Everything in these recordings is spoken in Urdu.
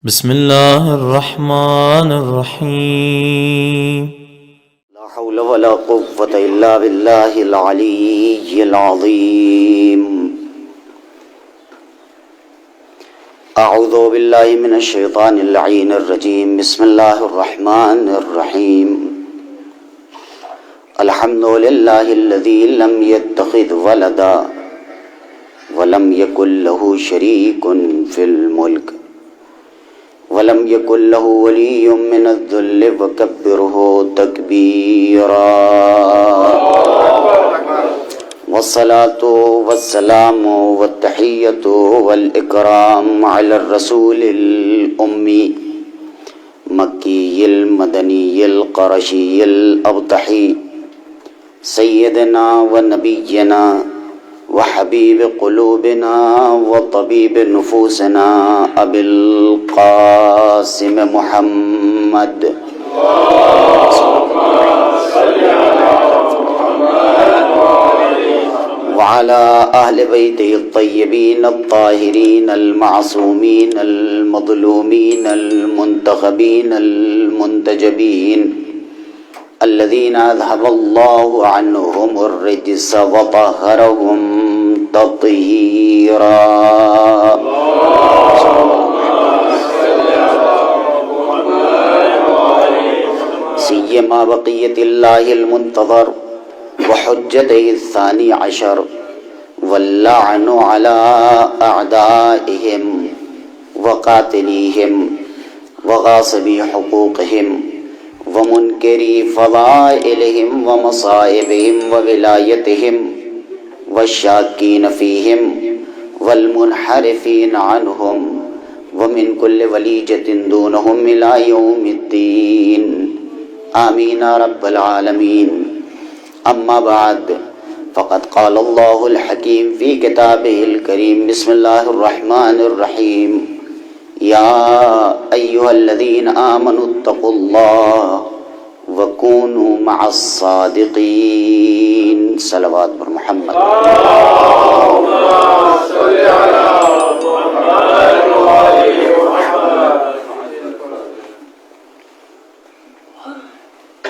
بسم اللہ الرحمن الرحیم لا حول ولا قوة الا باللہ العلی العظیم اعوذ باللہ من الشیطان اللعین الرجیم بسم اللہ الرحمن الرحیم الحمد للہ الذی لم يتخذ ولدا ولم يكن له شریک فی الملک ولم يكن له ولي من الذل وكبره تكبيرا والصلاة والسلام والتحية والإكرام على الرسول الأمي مكي المدني القرشي الأبطحي سيدنا ونبينا وحبيب قلوبنا وطبيب نفوسنا أبي القاسم محمد وعلى أهل بيته الطيبين الطاهرين المعصومين المظلومين المنتخبين المنتجبين الذين أذهب الله عنهم الرجس وطهرهم تطهيرا سيما بقية الله المنتظر وحجته الثاني عشر واللعن على أعدائهم وقاتليهم وغاصبي حقوقهم ومنکری فضائلہم ومصائبہم وولایتہم والشاکین فیہم والمنحرفین عنہم ومن کل ولیجۃ دونہم الی یوم الدین آمین رب العالمین اما بعد فقد قال اللہ الحکیم فی کتابہ الکریم بسم اللہ الرحمن الرحیم یا ایہا الذین آمنوا اتقوا اللہ وکونوا مع الصادقین صلوات پر محمد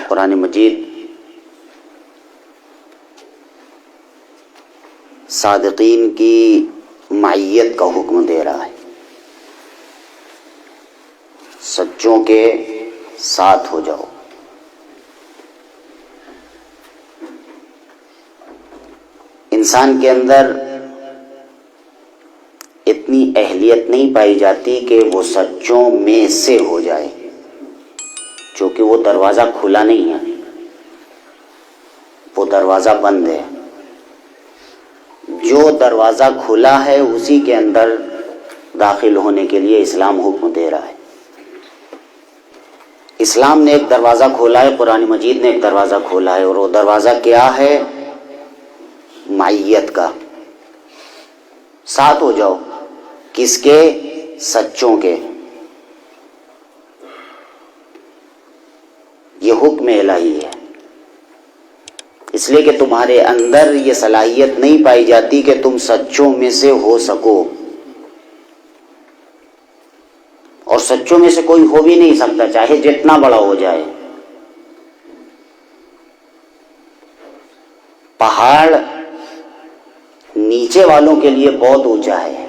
قرآن مجید صادقین کی معیت کا حکم دے رہا ہے، سچوں کے ساتھ ہو جاؤ۔ انسان کے اندر اتنی اہلیت نہیں پائی جاتی کہ وہ سچوں میں سے ہو جائے، چونکہ وہ دروازہ کھلا نہیں ہے، وہ دروازہ بند ہے۔ جو دروازہ کھلا ہے اسی کے اندر داخل ہونے کے لیے اسلام حکم دے رہا ہے۔ اسلام نے ایک دروازہ کھولا ہے، قرآن مجید نے ایک دروازہ کھولا ہے، اور وہ دروازہ کیا ہے؟ معیت کا۔ ساتھ ہو جاؤ، کس کے؟ سچوں کے۔ یہ حکم الہی ہے، اس لیے کہ تمہارے اندر یہ صلاحیت نہیں پائی جاتی کہ تم سچوں میں سے ہو سکو، اور سچوں میں سے کوئی ہو بھی نہیں سکتا چاہے جتنا بڑا ہو جائے۔ پہاڑ نیچے والوں کے لیے بہت اونچا ہے،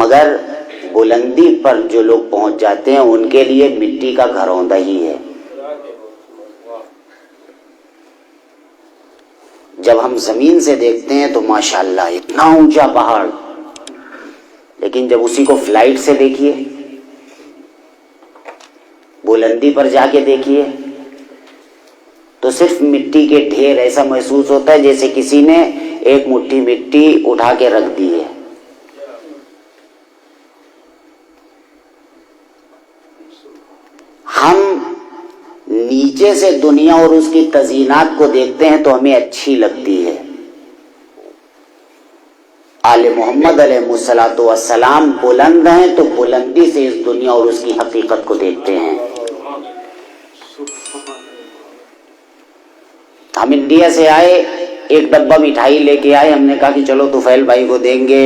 مگر بلندی پر جو لوگ پہنچ جاتے ہیں ان کے لیے مٹی کا گھروندہ ہی ہے۔ جب ہم زمین سے دیکھتے ہیں تو ماشاءاللہ اتنا اونچا پہاڑ، لیکن جب اسی کو فلائٹ سے دیکھیے، بلندی پر جا کے دیکھیے، تو صرف مٹی کے ڈھیر ایسا محسوس ہوتا ہے جیسے کسی نے ایک مٹھی مٹی اٹھا کے رکھ دی ہے۔ ہم نیچے سے دنیا اور اس کی تزئینات کو دیکھتے ہیں تو ہمیں اچھی لگتی ہے۔ آل محمد علیہ الصلوۃ والسلام بلند ہیں تو بلندی سے اس دنیا اور اس کی حقیقت کو دیکھتے ہیں۔ ہم انڈیا سے آئے، ایک ڈبہ مٹھائی لے کے آئے، ہم نے کہا کہ چلو طفیل بھائی کو دیں گے،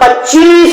25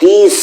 30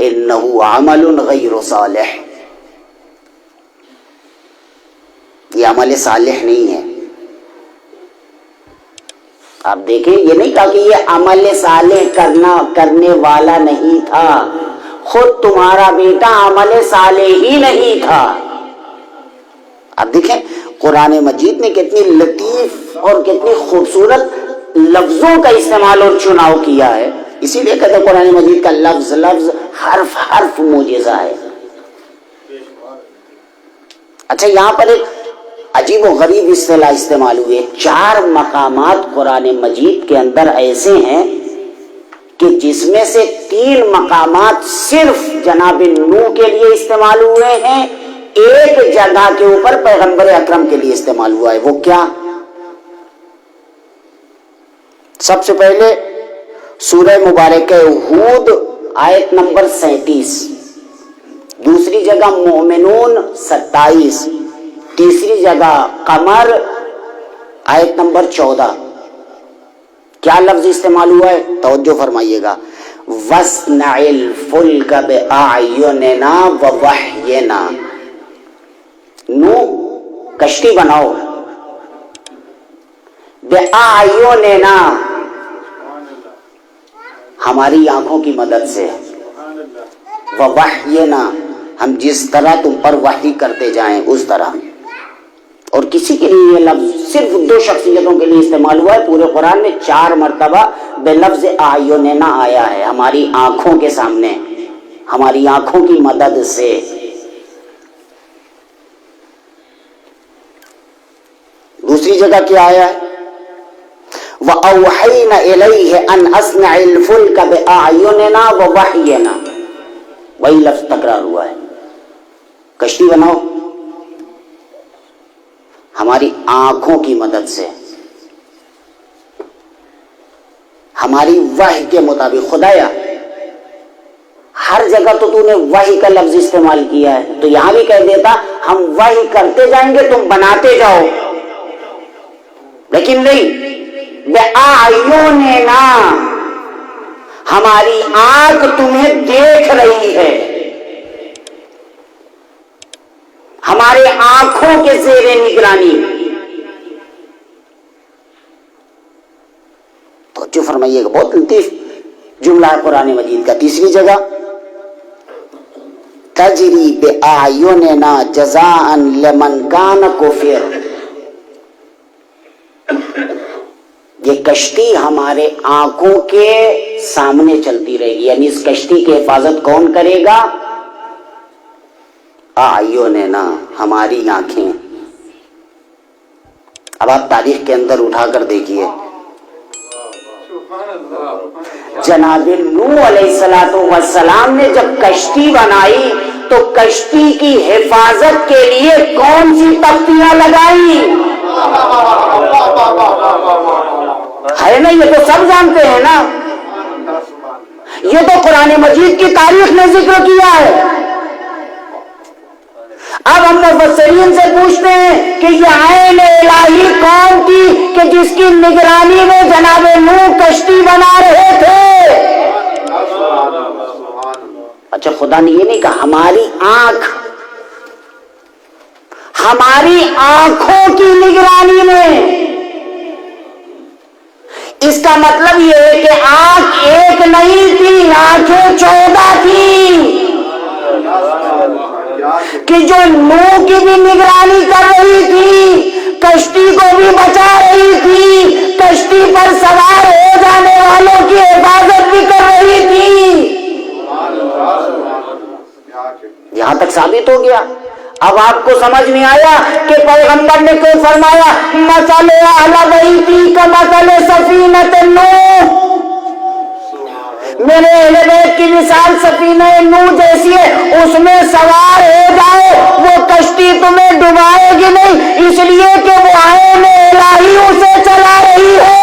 انہ عمل غیر صالح، یہ عمل صالح نہیں ہے۔ آپ دیکھیں، یہ نہیں کہا کہ یہ عمل صالح کرنے والا نہیں تھا، خود تمہارا بیٹا عمل صالح ہی نہیں تھا۔ آپ دیکھیں قرآن مجید نے کتنی لطیف اور کتنی خوبصورت لفظوں کا استعمال اور چناؤ کیا ہے، اسی لیے کہتے ہیں قرآن مجید کا لفظ لفظ حرف حرف معجزہ ہے۔ اچھا، یہاں پر ایک عجیب و غریب اصطلاح استعمال ہوئی ہے۔ 4 مقامات قرآن مجید کے اندر ایسے ہیں کہ جس میں سے 3 مقامات صرف جناب نوح کے لیے استعمال ہوئے ہیں، ایک جگہ کے اوپر پیغمبر اکرم کے لیے استعمال ہوا ہے۔ وہ کیا؟ سب سے پہلے سورہ مبارکہ ہود آیت نمبر 37، دوسری جگہ مومنون 27، تیسری جگہ قمر آیت نمبر 14۔ کیا لفظ استعمال ہوا ہے؟ توجہ فرمائیے گا، وَاصْنَعِ الْفُلْكَ بِأَعْيُنِنَا وَوَحْيِنَا، نوح کشتی بناؤ، بِأَعْيُنِنَا ہماری آنکھوں کی مدد سے، وَوَحْيِنَا ہم جس طرح تم پر وحی کرتے جائیں اس طرح۔ اور کسی کے لیے یہ لفظ صرف 2 شخصیتوں کے لیے استعمال ہوا ہے پورے قرآن میں، 4 مرتبہ بے لفظ اعیننا آیا ہے، ہماری آنکھوں کے سامنے، ہماری آنکھوں کی مدد سے۔ دوسری جگہ کیا آیا ہے؟ وَأَوْحَيْنَا إِلَيْهِ أَنْ أَصْنَعِ الْفُلْكَ بِأَعْيُنِنَا وَوَحْيِنَا، وہی لفظ تکرار ہوا ہے، کشتی بناؤ ہماری آنکھوں کی مدد سے، ہماری وحی کے مطابق۔ خدایا ہر جگہ تو نے وحی کا لفظ استعمال کیا ہے، تو یہاں بھی کہہ دیتا ہم وحی کرتے جائیں گے تم بناتے جاؤ، لیکن نہیں، بِأَعْيُنِنَا ہماری آنکھ تمہیں دیکھ رہی ہے، ہمارے آنکھوں کے زیر نگرانی۔ توجہ فرمائیے گا، بہت لطیف جملہ ہے قرآن مجید کا۔ تیسری جگہ تجری بِأَعْيُنِنَا جَزَاءً لِمَنْ كَانَ كُفِرَ، یہ کشتی ہمارے آنکھوں کے سامنے چلتی رہے گی، یعنی اس کشتی کی حفاظت کون کرے گا؟ اعیننا ہماری آنکھیں۔ اب آپ تاریخ کے اندر اٹھا کر دیکھیے، جناب نوح علیہ السلام نے جب کشتی بنائی تو کشتی کی حفاظت کے لیے کون سی تختیاں لگائی؟ ہے نا، یہ تو سب جانتے ہیں نا، یہ تو قرآن مجید کی تاریخ نے ذکر کیا ہے۔ اب ہم مفسرین سے پوچھتے ہیں کہ یہ عین الہی کون تھی کہ جس کی نگرانی میں جناب نوح کشتی بنا رہے تھے؟ اچھا، خدا نے یہ نہیں کہا ہماری آنکھ، ہماری آنکھوں کی نگرانی میں۔ اس کا مطلب یہ ہے کہ آنکھ ایک نہیں تھی، آنکھیں 14 تھی، کہ جو نوح کی بھی نگرانی کر رہی تھی، کشتی کو بھی بچا رہی تھی، کشتی پر سوار ہو جانے والوں کی حفاظت بھی کر رہی تھی۔ یہاں تک ثابت ہو گیا۔ اب آپ کو سمجھ میں آیا کہ پیغمبر نے کیوں فرمایا مثل اہل بیتی کمثل سفینۃ نوح، میرے اہل بیت کی مثال سفینہ نوح جیسی ہے، اس میں سوار ہو جاؤ، وہ کشتی تمہیں ڈبائے گی نہیں، اس لیے کہ وہ عین الہی اسے چلا رہی ہے۔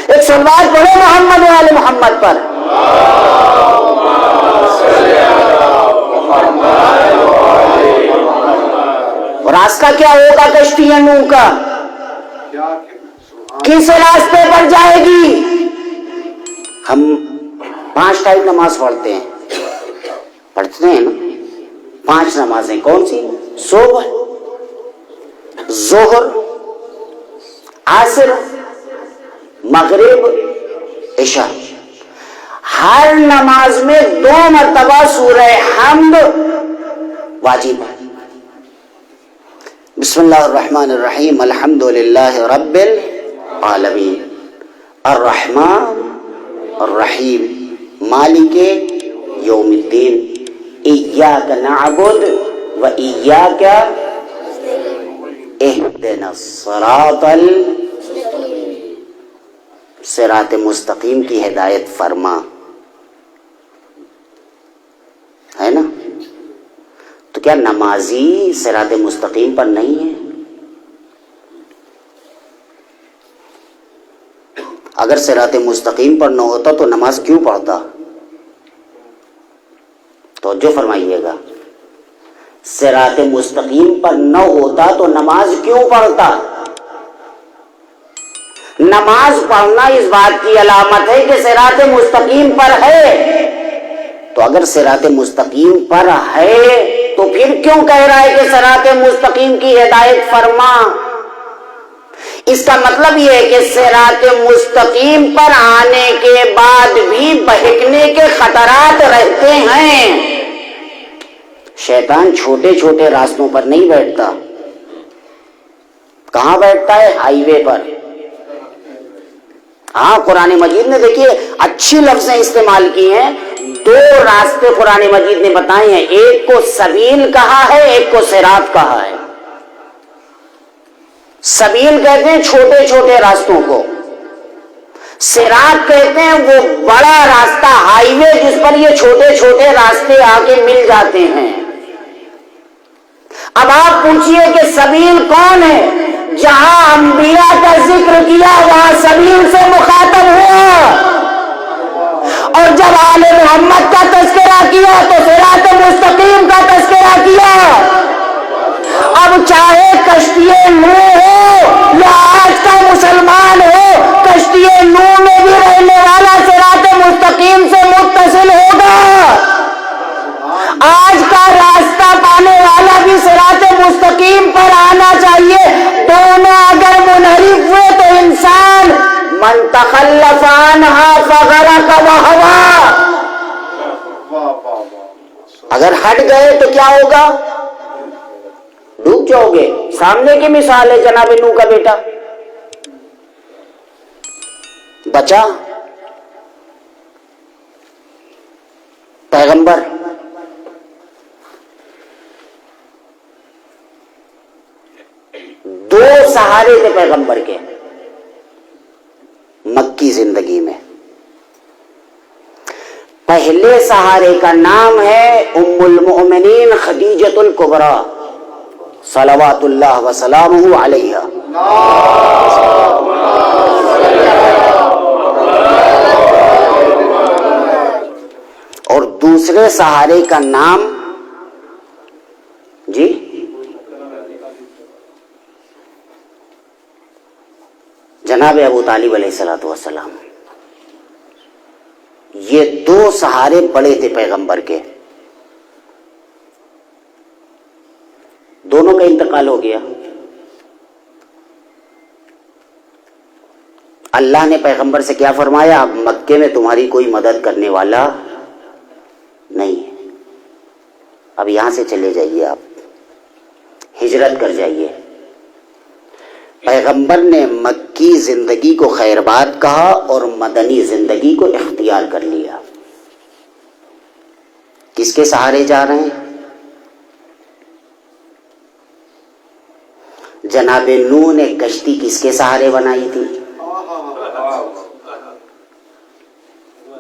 ایک صلوات پڑھو محمد و آل محمد پر۔ راستہ کیا ہوگا کشتی نوح کا؟ کس راستے پر جائے گی؟ ہم 5 ٹائم نماز پڑھتے ہیں، پڑھتے ہیں نا؟ 5 نمازیں کون سی؟ صبح، ظہر، عصر، مغرب، عشاء۔ ہر نماز میں 2 مرتبہ سورہ حمد واجب ہے۔ بسم اللہ الرحمن الرحیم، الحمد للہ رب العالمین، الرحمن الرحیم، مالک یوم الدین، ایاک نعبد و ایاک اہدنا الصراط صراط مستقیم کی ہدایت فرما، ہے نا؟ تو کیا نمازی صراط مستقیم پر نہیں ہے؟ اگر صراط مستقیم پر نہ ہوتا تو نماز کیوں پڑھتا؟ توجہ فرمائیے گا، صراط مستقیم پر نہ ہوتا تو نماز کیوں پڑھتا؟ نماز پڑھنا اس بات کی علامت ہے کہ صراط مستقیم پر ہے۔ تو اگر صراط مستقیم پر ہے تو پھر کیوں کہہ رہا ہے کہ صراط مستقیم کی ہدایت فرما؟ اس کا مطلب یہ ہے کہ صراط مستقیم پر آنے کے بعد بھی بہکنے کے خطرات رہتے ہیں۔ شیطان چھوٹے چھوٹے راستوں پر نہیں بیٹھتا، کہاں بیٹھتا ہے؟ ہائی وے پر۔ ہاں، قرآن مجید نے دیکھیے اچھی لفظیں استعمال کی ہیں۔ 2 راستے قرآن مجید نے بتائے ہیں، ایک کو سبیل کہا ہے، ایک کو صراط کہا ہے۔ سبیل کہتے ہیں چھوٹے چھوٹے راستوں کو، صراط کہتے ہیں وہ بڑا راستہ، ہائی وے، جس پر یہ چھوٹے چھوٹے راستے آ کے مل جاتے ہیں۔ اب آپ پوچھئے کہ سبیل کون ہے؟ جہاں انبیاء کا ذکر کیا وہاں سبیل سے مخاطب ہوا، اور جب آل محمد کا تذکرہ کیا تو صراط مستقیم کا تذکرہ کیا۔ اب چاہے کشتی نوح ہو یا آج کا مسلمان ہو، کشتی نوح میں بھی رہنے والا صراط مستقیم سے متصل ہوگا، آج کا راستہ پانے والا بھی صراط مستقیم پر آنا چاہیے۔ دونوں اگر منحرف ہوئے تو انسان من تخلف عنہا فغرق وہوا، اگر ہٹ گئے تو کیا ہوگا؟ ڈوب جاؤ گے۔ سامنے کی مثال ہے جناب نوح کا بیٹا، بچا، پیغمبر، دو سہارے تھے پیغمبر کے مکی زندگی میں۔ پہلے سہارے کا نام ہے ام المؤمنین خدیجۃ الکبریٰ صلوات اللہ وسلامہ علیہا۔ اور دوسرے سہارے کا نام جی جناب ابو طالب علیہ الصلوۃ والسلام۔ یہ 2 سہارے بڑے تھے پیغمبر کے، دونوں کا انتقال ہو گیا۔ اللہ نے پیغمبر سے کیا فرمایا؟ اب مکے میں تمہاری کوئی مدد کرنے والا نہیں ہے، اب یہاں سے چلے جائیے، آپ ہجرت کر جائیے۔ پیغمبر نے مکی زندگی کو خیر بات کہا اور مدنی زندگی کو اختیار کر لیا۔ کس کے سہارے جا رہے ہیں؟ جناب نوح نے کشتی کس کے سہارے بنائی تھی؟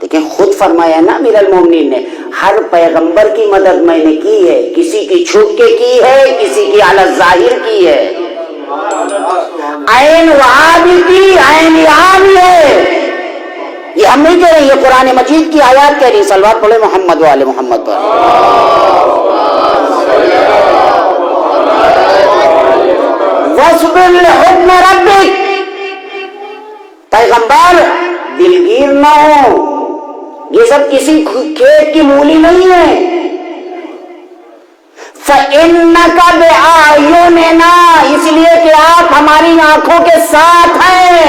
دیکھیں خود فرمایا نا امیر المومنین نے، ہر پیغمبر کی مدد میں نے کی ہے، کسی کی چھپ کے کی ہے، کسی کی علی الظاہر کی ہے، عین وہاں بھی کی، عین یہاں بھی ہے۔ یہ ہم نہیں کہہ رہے، یہ قرآن مجید کی آیات کہہ رہی۔ صلوات پڑھے محمد و آل محمد پر۔ وَاصْبِرْ لِحُکْمِ رَبِّکَ، پیغمبر دلگیر نہ ہو، یہ سب کسی کھیت کی مولی نہیں ہے. فَإِنَّكَ بِأَعْيُنِنَا، اس لیے کہ آپ ہماری آنکھوں کے ساتھ ہیں.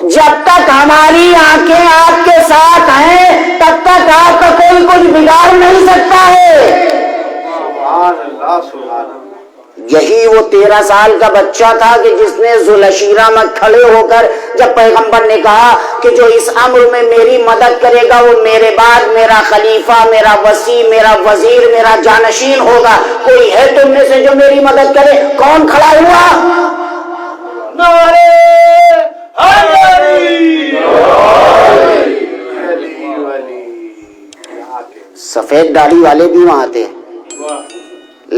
جب تک ہماری آنکھیں آپ کے ساتھ ہیں تب تک آپ کا کوئی کچھ بگاڑ نہیں سکتا ہے. یہی وہ 13 سال کا بچہ تھا کہ جس نے ذوالعشیرہ میں کھڑے ہو کر جب پیغمبر نے کہا کہ جو اس امر میں میری مدد کرے گا وہ میرے بعد میرا خلیفہ، میرا وصی، میرا وزیر، میرا جانشین ہوگا، کوئی ہے تم میں سے جو میری مدد کرے؟ کون کھڑا ہوا؟ سفید داڑھی والے بھی وہاں تھے،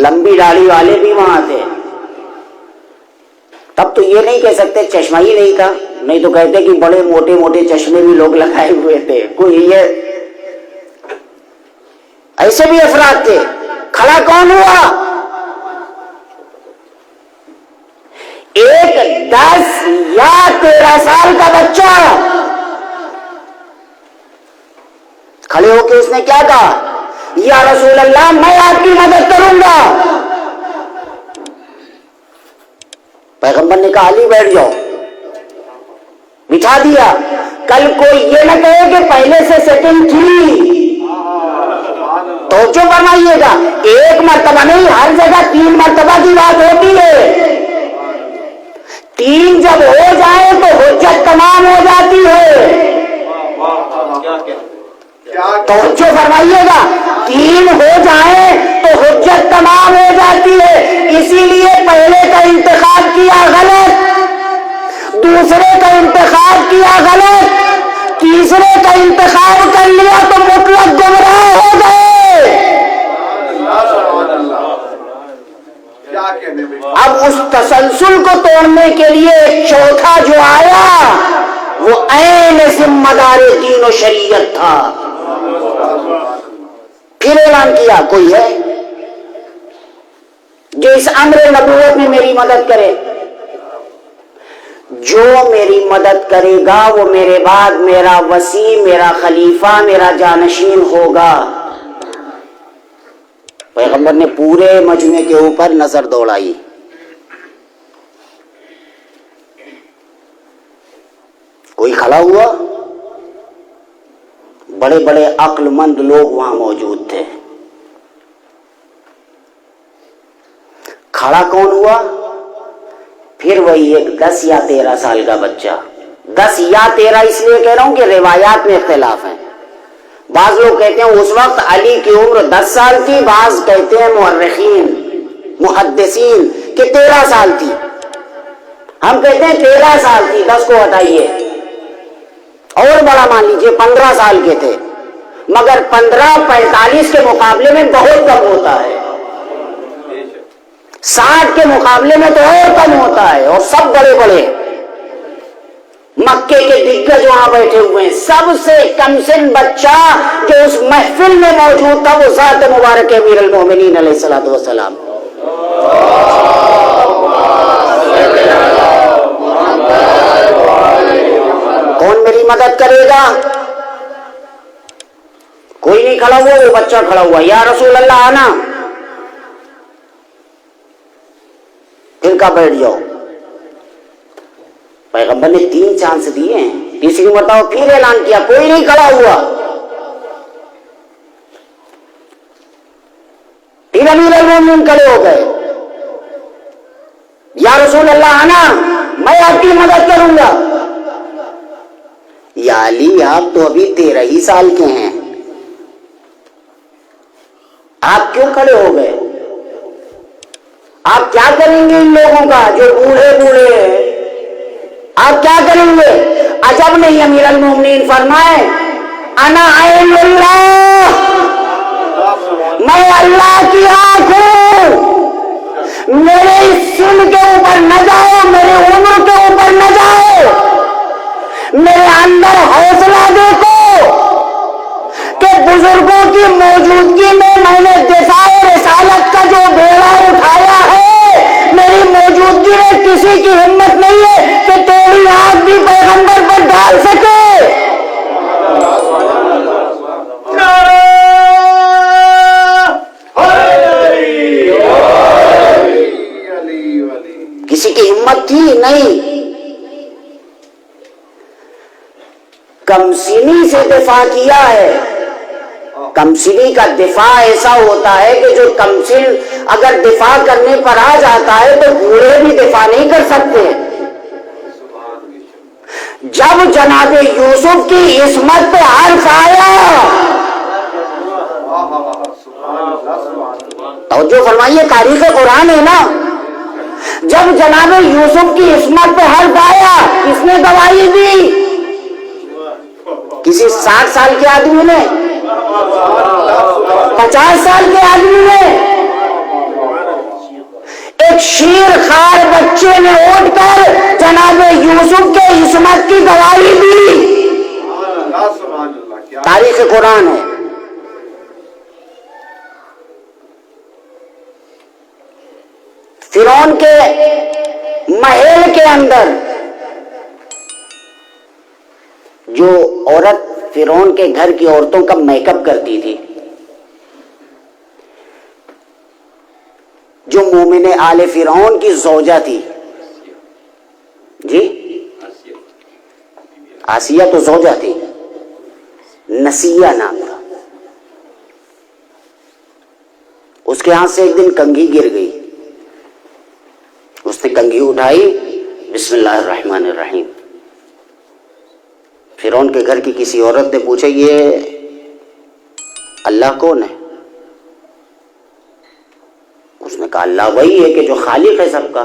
لمبی داڑھی والے بھی وہاں تھے. تب تو یہ نہیں کہہ سکتے چشمہ ہی نہیں تھا، نہیں تو کہتے کہ بڑے موٹے موٹے چشمے بھی لوگ لگائے ہوئے تھے. کوئی یہ ایسے بھی افراد تھے. کھڑا کون ہوا؟ ایک 10 یا 13 سال کا بچہ کھڑے ہو کے اس نے کیا کہا؟ یا رسول اللہ میں آپ کی مدد کروں گا. پیغمبر نے کہا علی بیٹھ جاؤ، بٹھا دیا. کل کوئی یہ نہ کہے کہ پہلے سے سیٹنگ تھی. توجہ فرمائیے گا، ایک مرتبہ نہیں، ہر جگہ 3 مرتبہ کی بات ہوتی ہے. 3 جب ہو جائے تو حجت تمام ہو جاتی ہے. توجہ فرمائیے گا، 3 ہو جائیں تو حجت تمام ہو جاتی ہے. اسی لیے پہلے کا انتخاب کیا غلط، دوسرے کا انتخاب کیا غلط، تیسرے کا انتخاب کر لیا تو مطلق گمراہ ہو گئے. اب اس تسلسل کو توڑنے کے لیے چوتھا جو آیا وہ عین ذمہ دار دین و شریعت تھا. پھر اعلان کیا کوئی ہے جو اس امر نبوت میں میری مدد کرے؟ جو میری مدد کرے گا وہ میرے بعد میرا وصی، میرا خلیفہ، میرا جانشین ہوگا. پیغمبر نے پورے مجمع کے اوپر نظر دوڑائی. کوئی کھڑا ہوا؟ بڑے بڑے عقل مند لوگ وہاں موجود تھے. کھڑا کون ہوا؟ پھر وہی ایک 10 یا 13 سال کا بچہ. 10 یا 13 اس لیے کہہ رہا ہوں کہ روایات میں اختلاف ہیں. بعض لوگ کہتے ہیں اس وقت علی کی عمر 10 سال تھی، بعض کہتے ہیں مورخین محدثین کہ 13 سال تھی. ہم کہتے ہیں 13 سال تھی، 10 کو ہٹائیے اور بڑا مان لیجیے 15 سال کے تھے. مگر 15 45 کے مقابلے میں بہت کم ہوتا ہے، 60 کے مقابلے میں تو اور کم ہوتا ہے. اور سب بڑے بڑے مکے کے دگگج وہاں بیٹھے ہوئے ہیں. سب سے کم سن بچہ جو اس محفل میں موجود تھا وہ ذات مبارک امیر المومنین علیہ الصلوۃ والسلام. کون میری مدد کرے گا؟ کوئی نہیں کھڑا ہوا، وہ بچہ کھڑا ہوا. یا رسول اللہ آنا. پھر کہا بیٹھ جاؤ. پیغمبر نے 3 چانس دیے ہیں، تیسری مرتبہ پھر اعلان کیا، کوئی نہیں کھڑا ہوا. پھر امیر المومنین کھڑے ہو گئے. یا رسول اللہ آنا، میں آپ کی مدد کروں گا. یا علی آپ تو ابھی 13 ہی سال کے ہیں، آپ کیوں کھڑے ہو گئے؟ آپ کیا کریں گے ان لوگوں کا جو بوڑھے بوڑھے ہیں؟ آپ کیا کریں گے؟ عجب نہیں امیر المومنین فرمائے انا عین اللہ، میں اللہ کی آنکھ ہوں. میرے اس سن کے اوپر نہ جاؤ، میرے عمر کے اوپر نہ جاؤ. میرے اندر حوصلہ دیکھو کہ بزرگوں کی موجودگی میں نے دفاع رسالت کا جو بیڑا اٹھایا ہے، میری موجودگی میں کسی کی ہمت نہیں ہے کہ تیری آنکھ بھی پیغمبر پر ڈال سکے. تھی نہیں، کمسنی سے دفاع کیا ہے۔ کمسنی کا دفاع ایسا ہوتا ہے کہ جو کمسن اگر دفاع کرنے پر آ جاتا ہے تو بوڑھے بھی دفاع نہیں کر سکتے۔ جب جناب یوسف کی عصمت پہ حرف آیا، توجہ فرمائیے، تاریخ قرآن ہے نا، جب جناب یوسف کی عصمت پہ حرف آیا، کس نے گواہی دی؟ کسی 60 سال کے آدمی نے، 50 سال کے آدمی نے، ایک شیر خار بچے نے اٹھ کر جناب یوسف کے عصمت کی گواہی دی۔ تاریخ قرآن ہے۔ فرعون کے محل کے اندر جو عورت فرعون کے گھر کی عورتوں کا میک اپ کرتی تھی، جو مومن آل فرعون کی زوجہ تھی، جی آسیہ تو زوجہ تھی، نسیہ نام تھا، اس کے ہاتھ سے ایک دن کنگھی گر گئی، اس نے کنگھی اٹھائی، بسم اللہ الرحمن الرحیم۔ فرعون کے گھر کی کسی عورت نے پوچھا یہ اللہ کون ہے؟ اس نے کہا اللہ وہی ہے کہ جو خالق ہے سب کا۔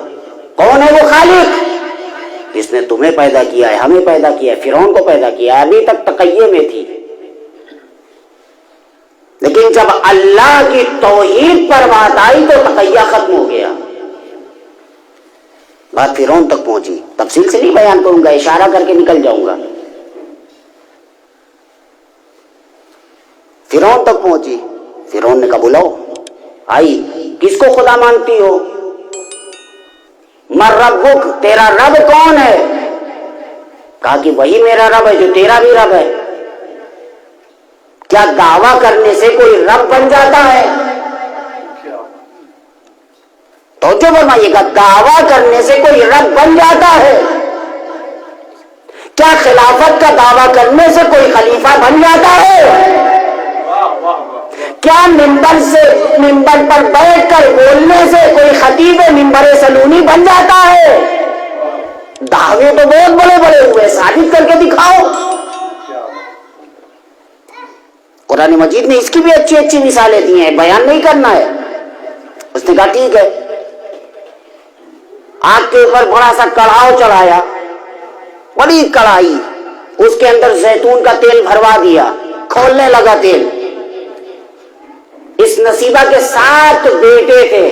کون ہے وہ خالق؟ جس نے تمہیں پیدا کیا ہے، ہمیں پیدا کیا ہے، فرعون کو پیدا کیا ہے۔ ابھی تک تقیے میں تھی، لیکن جب اللہ کی توحید پر بات آئی تو تقیہ ختم ہو گیا، بات فرعون تک پہنچی۔ تفصیل سے نہیں بیان کروں گا، اشارہ کر کے نکل جاؤں گا۔ فرعون تک پہنچی، فرعون نے کہا بلاؤ، آئی، کس کو خدا مانتی ہو؟ من ربک، تیرا رب کون ہے؟ کہا کہ وہی میرا رب ہے جو تیرا بھی رب ہے۔ کیا دعویٰ کرنے سے کوئی رب بن جاتا ہے؟ توجہ فرمائیے گا، دعویٰ کرنے سے کوئی رب بن جاتا ہے؟ کیا خلافت کا دعویٰ کرنے سے کوئی خلیفہ بن جاتا ہے؟ کیا ممبر پر بیٹھ کر بولنے سے کوئی خطیب ممبر سلونی بن جاتا ہے؟ دعوے تو بہت بڑے بڑے ہوئے، ثابت کر کے دکھاؤ۔ قرآن مجید نے اس کی بھی اچھی اچھی مثالیں دی ہیں، بیان نہیں کرنا ہے۔ اس نے کہا ٹھیک ہے، آگ کے اوپر بڑا سا کڑھاؤ چڑھایا، بڑی کڑھائی، اس کے اندر زیتون کا تیل بھروا دیا، کھولنے لگا تیل۔ اس نصیبہ کے 7 بیٹے تھے،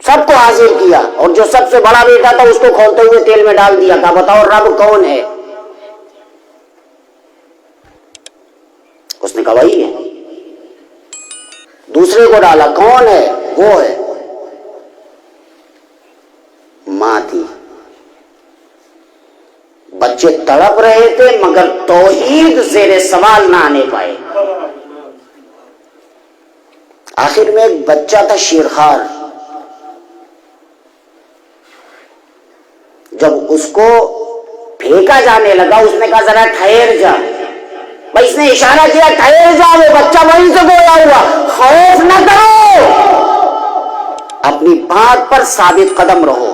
سب کو حاضر کیا، اور جو سب سے بڑا بیٹا تھا اس کو کھولتے ہوئے تیل میں ڈال دیا، کہا بتاؤ رب کون ہے؟ اس نے کہا وہی ہے۔ دوسرے کو ڈالا، کون ہے؟ وہ ہے۔ ماں تھی، بچے تڑپ رہے تھے مگر توحید زیر سوال نہ آنے پائے۔ آخر میں ایک بچہ تھا شیرخوار، جب اس کو پھینکا جانے لگا اس نے کہا ذرا ٹھہر جا، بھائی اس نے اشارہ کیا ٹھہر جا، وہ بچہ وہیں سے گویا ہوا۔ خوف نہ کرو، اپنی بات پر ثابت قدم رہو،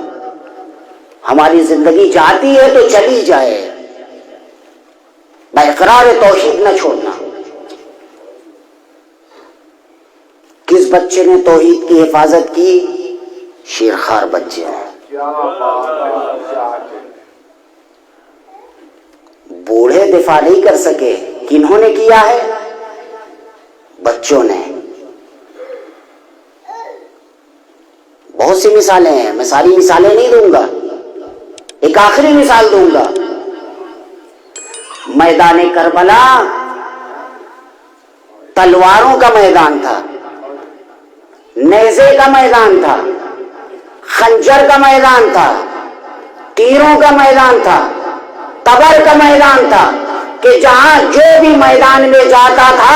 ہماری زندگی جاتی ہے تو چلی جائے، باقرار توحید نہ چھوڑنا۔ کس بچے نے توحید کی حفاظت کی؟ شیرخوار بچے ہیں۔ بوڑھے دفاع نہیں کر سکے، کنہوں نے کیا ہے؟ بچوں نے۔ بہت سی مثالیں ہیں، میں ساری مثالیں نہیں دوں گا، ایک آخری مثال دوں گا۔ میدان کربلا تلواروں کا میدان تھا، نیزے کا میدان تھا، خنجر کا میدان تھا، تیروں کا میدان تھا، تبر کا میدان تھا، کہ جہاں جو بھی میدان میں جاتا تھا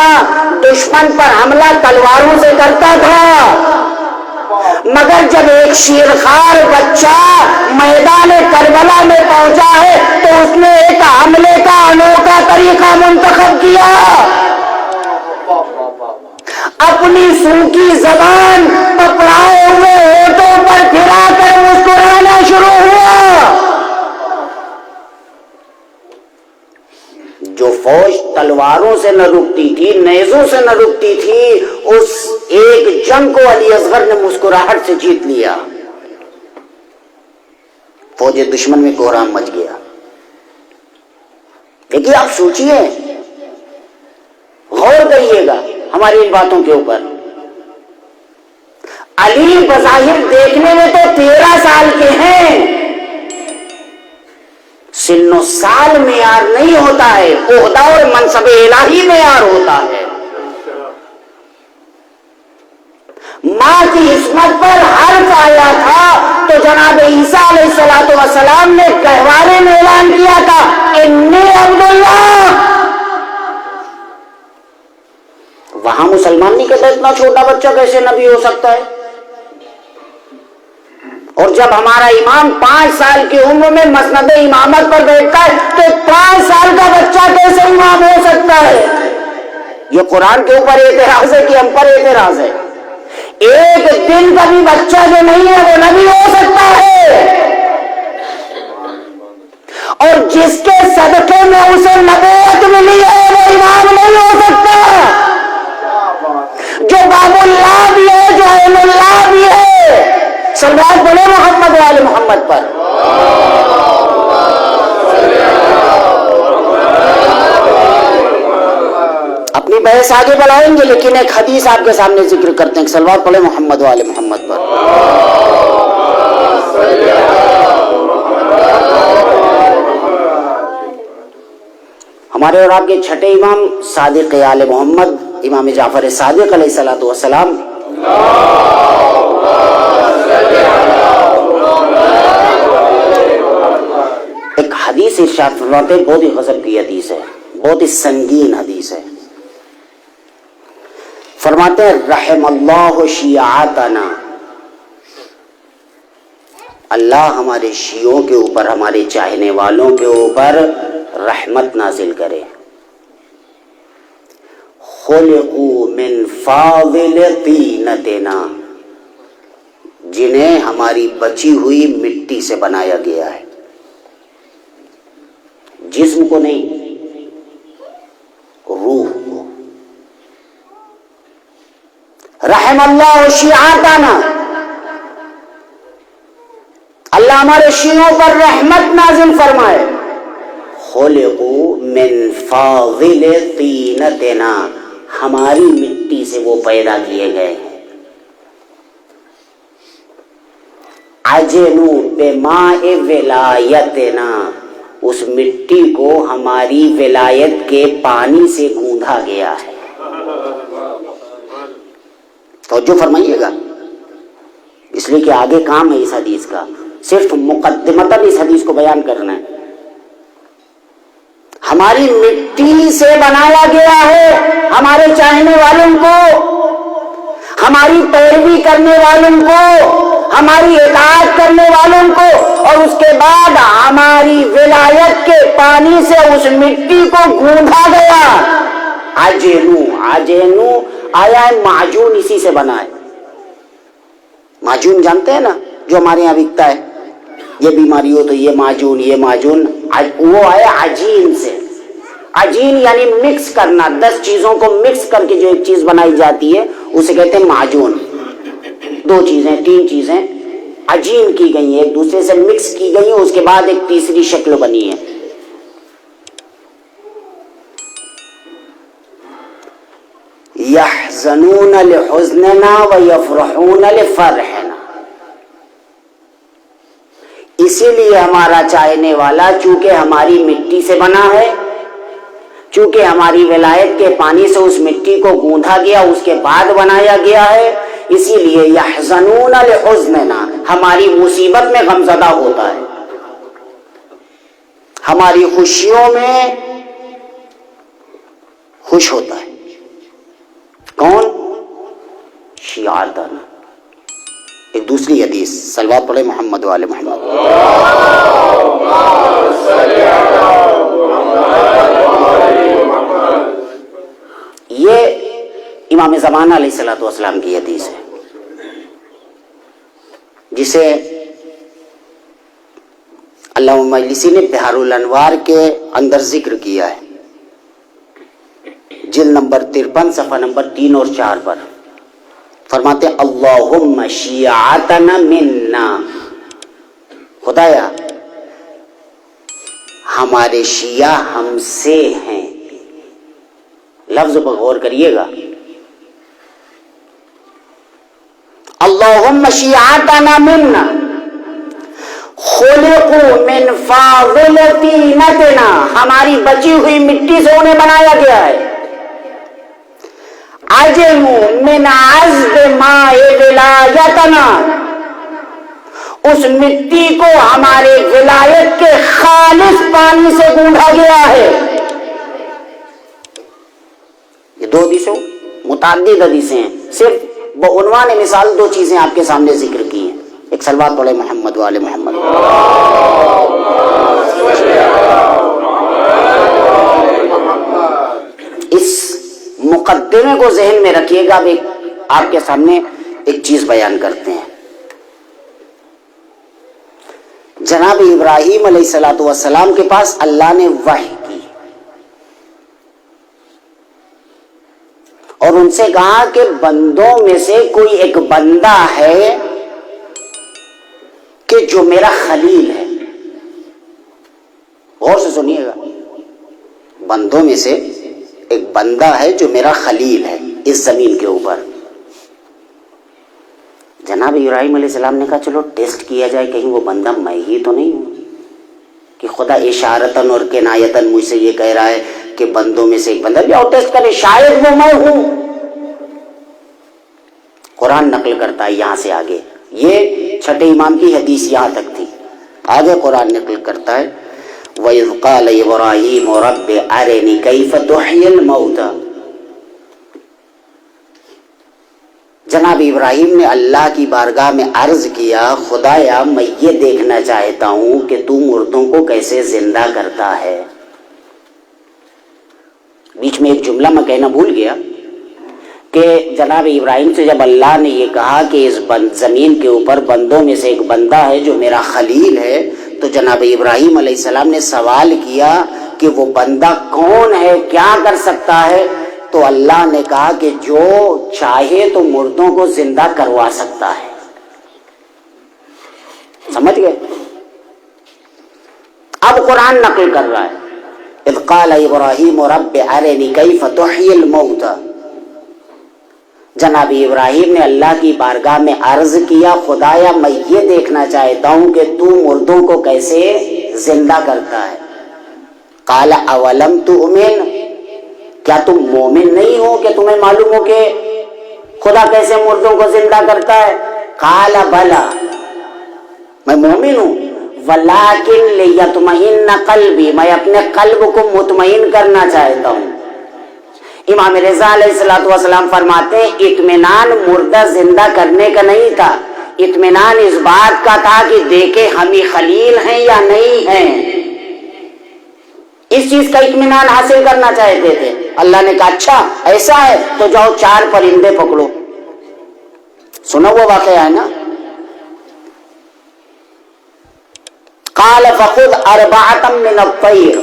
دشمن پر حملہ تلواروں سے کرتا تھا۔ مگر جب ایک شیرخوار بچہ میدان کربلا میں پہنچا ہے تو اس نے ایک حملے کا انوکھا طریقہ منتخب کیا. اپنی سوکھی زبان پکڑائے ہوئے ہونٹوں پر پھرا کر مسکرانا شروع ہوا. جو فوج تلواروں سے نہ رکتی تھی، نیزوں سے نہ رکتی تھی، اس ایک جنگ کو علی اصغر نے مسکراہٹ سے جیت لیا. فوج دشمن میں کوہرام مچ گیا. دیکھیے، آپ سوچئے، غور کریے گا ہماری ان باتوں کے اوپر. علی بظاہر دیکھنے میں تو 13 سال کے ہیں، سن و سال معیار نہیں ہوتا ہے، عہدہ اور منصب الہی معیار ہوتا ہے. ماں کی عصمت پر حرف آیا تھا تو جناب عیسیٰ علیہ الصلوۃ والسلام نے گہوارے میں اعلان کیا تھا، انی عبداللہ. وہاں مسلمان نہیں کہتا اتنا چھوٹا بچہ کیسے نبی ہو سکتا ہے. اور جب ہمارا امام 5 سال کی عمر میں مسند امامت پر بیٹھتا ہے تو 5 سال کا بچہ کیسے امام ہو سکتا ہے؟ یہ قرآن کے اوپر اعتراض ہے کہ ہم پر اعتراض ہے؟ ایک دن کا بھی بچہ جو نہیں ہے وہ نبی ہو سکتا ہے. اور جس کے صدقے میں اسے نبوت ملی ہے وہ امام نہیں ہو سکتا. جو باب اللہ بھی ہے، جو عین اللہ بھی ہے. صلوات بولے محمد والے محمد پر. اپنی بحث آگے بڑھائیں گے لیکن ایک حدیث آپ کے سامنے ذکر کرتے ہیں. صلوات پڑھے محمد والے محمد پر. ہمارے اور آپ کے چھٹے امام صادق آل محمد امام جعفر صادق علیہ الصلوۃ والسلام ایک حدیث ارشاد فرماتے ہیں، بہت ہی غضب کی حدیث ہے، بہت ہی سنگین حدیث ہے. فرماتے ہیں رحم اللہ شیعاتنا، اللہ ہمارے شیعوں کے اوپر، ہمارے چاہنے والوں کے اوپر رحمت نازل کرے. خلقوا من فاضل طینتنا، جنہیں ہماری بچی ہوئی مٹی سے بنایا گیا ہے، جسم کو نہیں، روح کو. رحم اللہ شیعاتنا، اللہ ہمارے شیعوں پر رحمت نازل فرمائے. خلقوا من فاضل طینتنا، ہماری مٹی سے وہ پیدا کیے گئے ہیں. عجنوا بماء ولایتنا، اس مٹی کو ہماری ولایت کے پانی سے گوندھا گیا ہے. توجہ فرمائیے گا، اس لیے کہ آگے کام ہے اس حدیث کا، صرف مقدمتاً اس حدیث کو بیان کرنا ہے. ہماری مٹی سے بنایا گیا ہے، ہمارے چاہنے والوں کو، ہماری پیروی کرنے والوں کو، ہماری اطاعت کرنے والوں کو، اور اس کے بعد ہماری ولایت کے پانی سے اس مٹی کو گوندھا گیا. عجینو آیا ہے معجون، اسی سے بنا ہے. معجون جانتے ہیں نا، جو ہمارے یہاں بکتا ہے، یہ بیماری ہو تو یہ معجون، یہ معجون، وہ آیا عجین سے. عجین یعنی مکس کرنا، 10 چیزوں کو مکس کر کے جو ایک چیز بنائی جاتی ہے اسے کہتے ہیں معجون. 2 چیزیں 3 چیزیں عجین کی گئی ہیں، ایک دوسرے سے مکس کی گئی ہیں، اس کے بعد ایک تیسری شکل بنی ہے. یحزنون لحزننا ویفرحون لفرحنا، اسی لیے ہمارا چاہنے والا چونکہ ہماری مٹی سے بنا ہے، چونکہ ہماری ولایت کے پانی سے اس مٹی کو گوندھا گیا، اس کے بعد بنایا گیا ہے، اسی لیے یحزنون لحزننا، ہماری مصیبت میں غمزدہ ہوتا ہے، ہماری خوشیوں میں خوش ہوتا ہے. کون؟ شیعاتنا. ایک دوسرے دوسری حدیث، صلوات پڑھے محمد و آل محمد۔ یہ امام زمانہ علیہ الصلوۃ والسلام کی حدیث ہے، جسے علامہ مجلسی نے بحار الانوار کے اندر ذکر کیا ہے، جلد نمبر 53 صفحہ نمبر 3 اور 4 پر فرماتے ہیں اللہم شیعتنا منا، خدایا ہمارے شیعہ ہم سے ہیں۔ لفظ پر غور کریے گا، اللہم شیعتنا منا خلقوا من فاضل طینتنا، ہماری بچی ہوئی مٹی سے انہیں بنایا گیا ہے۔ عجنوا من عذب ماء ولایتنا، اس مٹی کو ہمارے ولایت کے خالص پانی سے گونڈا گیا ہے۔ یہ دو حدیثوں متعدد حدیثیں ہیں، صرف بعنوان مثال دو چیزیں آپ کے سامنے ذکر کی ہیں، ایک صلوات پڑھے محمد و آل محمد۔ اس مقدمے کو ذہن میں رکھیے گا، اب آپ کے سامنے ایک چیز بیان کرتے ہیں۔ جناب ابراہیم علیہ الصلوۃ والسلام کے پاس اللہ نے وحی کی اور ان سے کہا کہ بندوں میں سے کوئی ایک بندہ ہے کہ جو میرا خلیل ہے۔ غور سے سنیے گا، بندوں میں سے ایک بندہ ہے جو میرا خلیل ہے اس زمین کے اوپر۔ جناب ابراہیم علیہ السلام نے کہا چلو ٹیسٹ کیا جائے، کہیں وہ بندہ میں ہی تو نہیں ہوں کہ خدا اشارتاً اور کنایتاً مجھ سے یہ کہہ رہا ہے کہ بندوں میں سے ایک بندہ، جاؤ ٹیسٹ کرے، شاید وہ میں ہوں۔ قرآن نقل کرتا ہے یہاں سے آگے، یہ چھٹے امام کی حدیث یہاں تک تھی، آگے قرآن نقل کرتا ہے وَإِذْ قَالَ إِبْرَاهِيمُ رَبِّ أَرِنِي كَيْفَ تُحْيِي الْمَوْتَى۔ جناب ابراہیم نے اللہ کی بارگاہ میں عرض کیا، خدایا میں یہ دیکھنا چاہتا ہوں کہ تو مردوں کو کیسے زندہ کرتا ہے۔ بیچ میں ایک جملہ میں کہنا بھول گیا کہ جناب ابراہیم سے جب اللہ نے یہ کہا کہ اس زمین کے اوپر بندوں میں سے ایک بندہ ہے جو میرا خلیل ہے، تو جناب ابراہیم علیہ السلام نے سوال کیا کہ وہ بندہ کون ہے، کیا کر سکتا ہے؟ تو اللہ نے کہا کہ جو چاہے تو مردوں کو زندہ کروا سکتا ہے۔ سمجھ گئے؟ اب قرآن نقل کر رہا ہے اذ قال ابراہیم رب ارنی کیف تحیی الموتى۔ جناب ابراہیم نے اللہ کی بارگاہ میں عرض کیا، خدایا میں یہ دیکھنا چاہتا ہوں کہ تو مردوں کو کیسے زندہ کرتا ہے۔ قال اولم تؤمن، کیا تم مومن نہیں ہو کہ تمہیں معلوم ہو کہ خدا کیسے مردوں کو زندہ کرتا ہے؟ قال بلا، میں مومن ہوں، ولکن لیطمئن قلبی، میں اپنے قلب کو مطمئن کرنا چاہتا ہوں۔ امام رضا علیہ السلام فرماتے ہیں اطمینان مردہ زندہ کرنے کا نہیں تھا، اطمینان اس بات کا تھا کہ دیکھے ہم ہی خلیل ہیں یا نہیں ہیں، اس چیز کا اطمینان حاصل کرنا چاہتے تھے۔ اللہ نے کہا اچھا ایسا ہے تو جاؤ 4 پرندے پکڑو، سنا ہوا واقعہ ہے نا۔ قال فخذ 4 من الطير،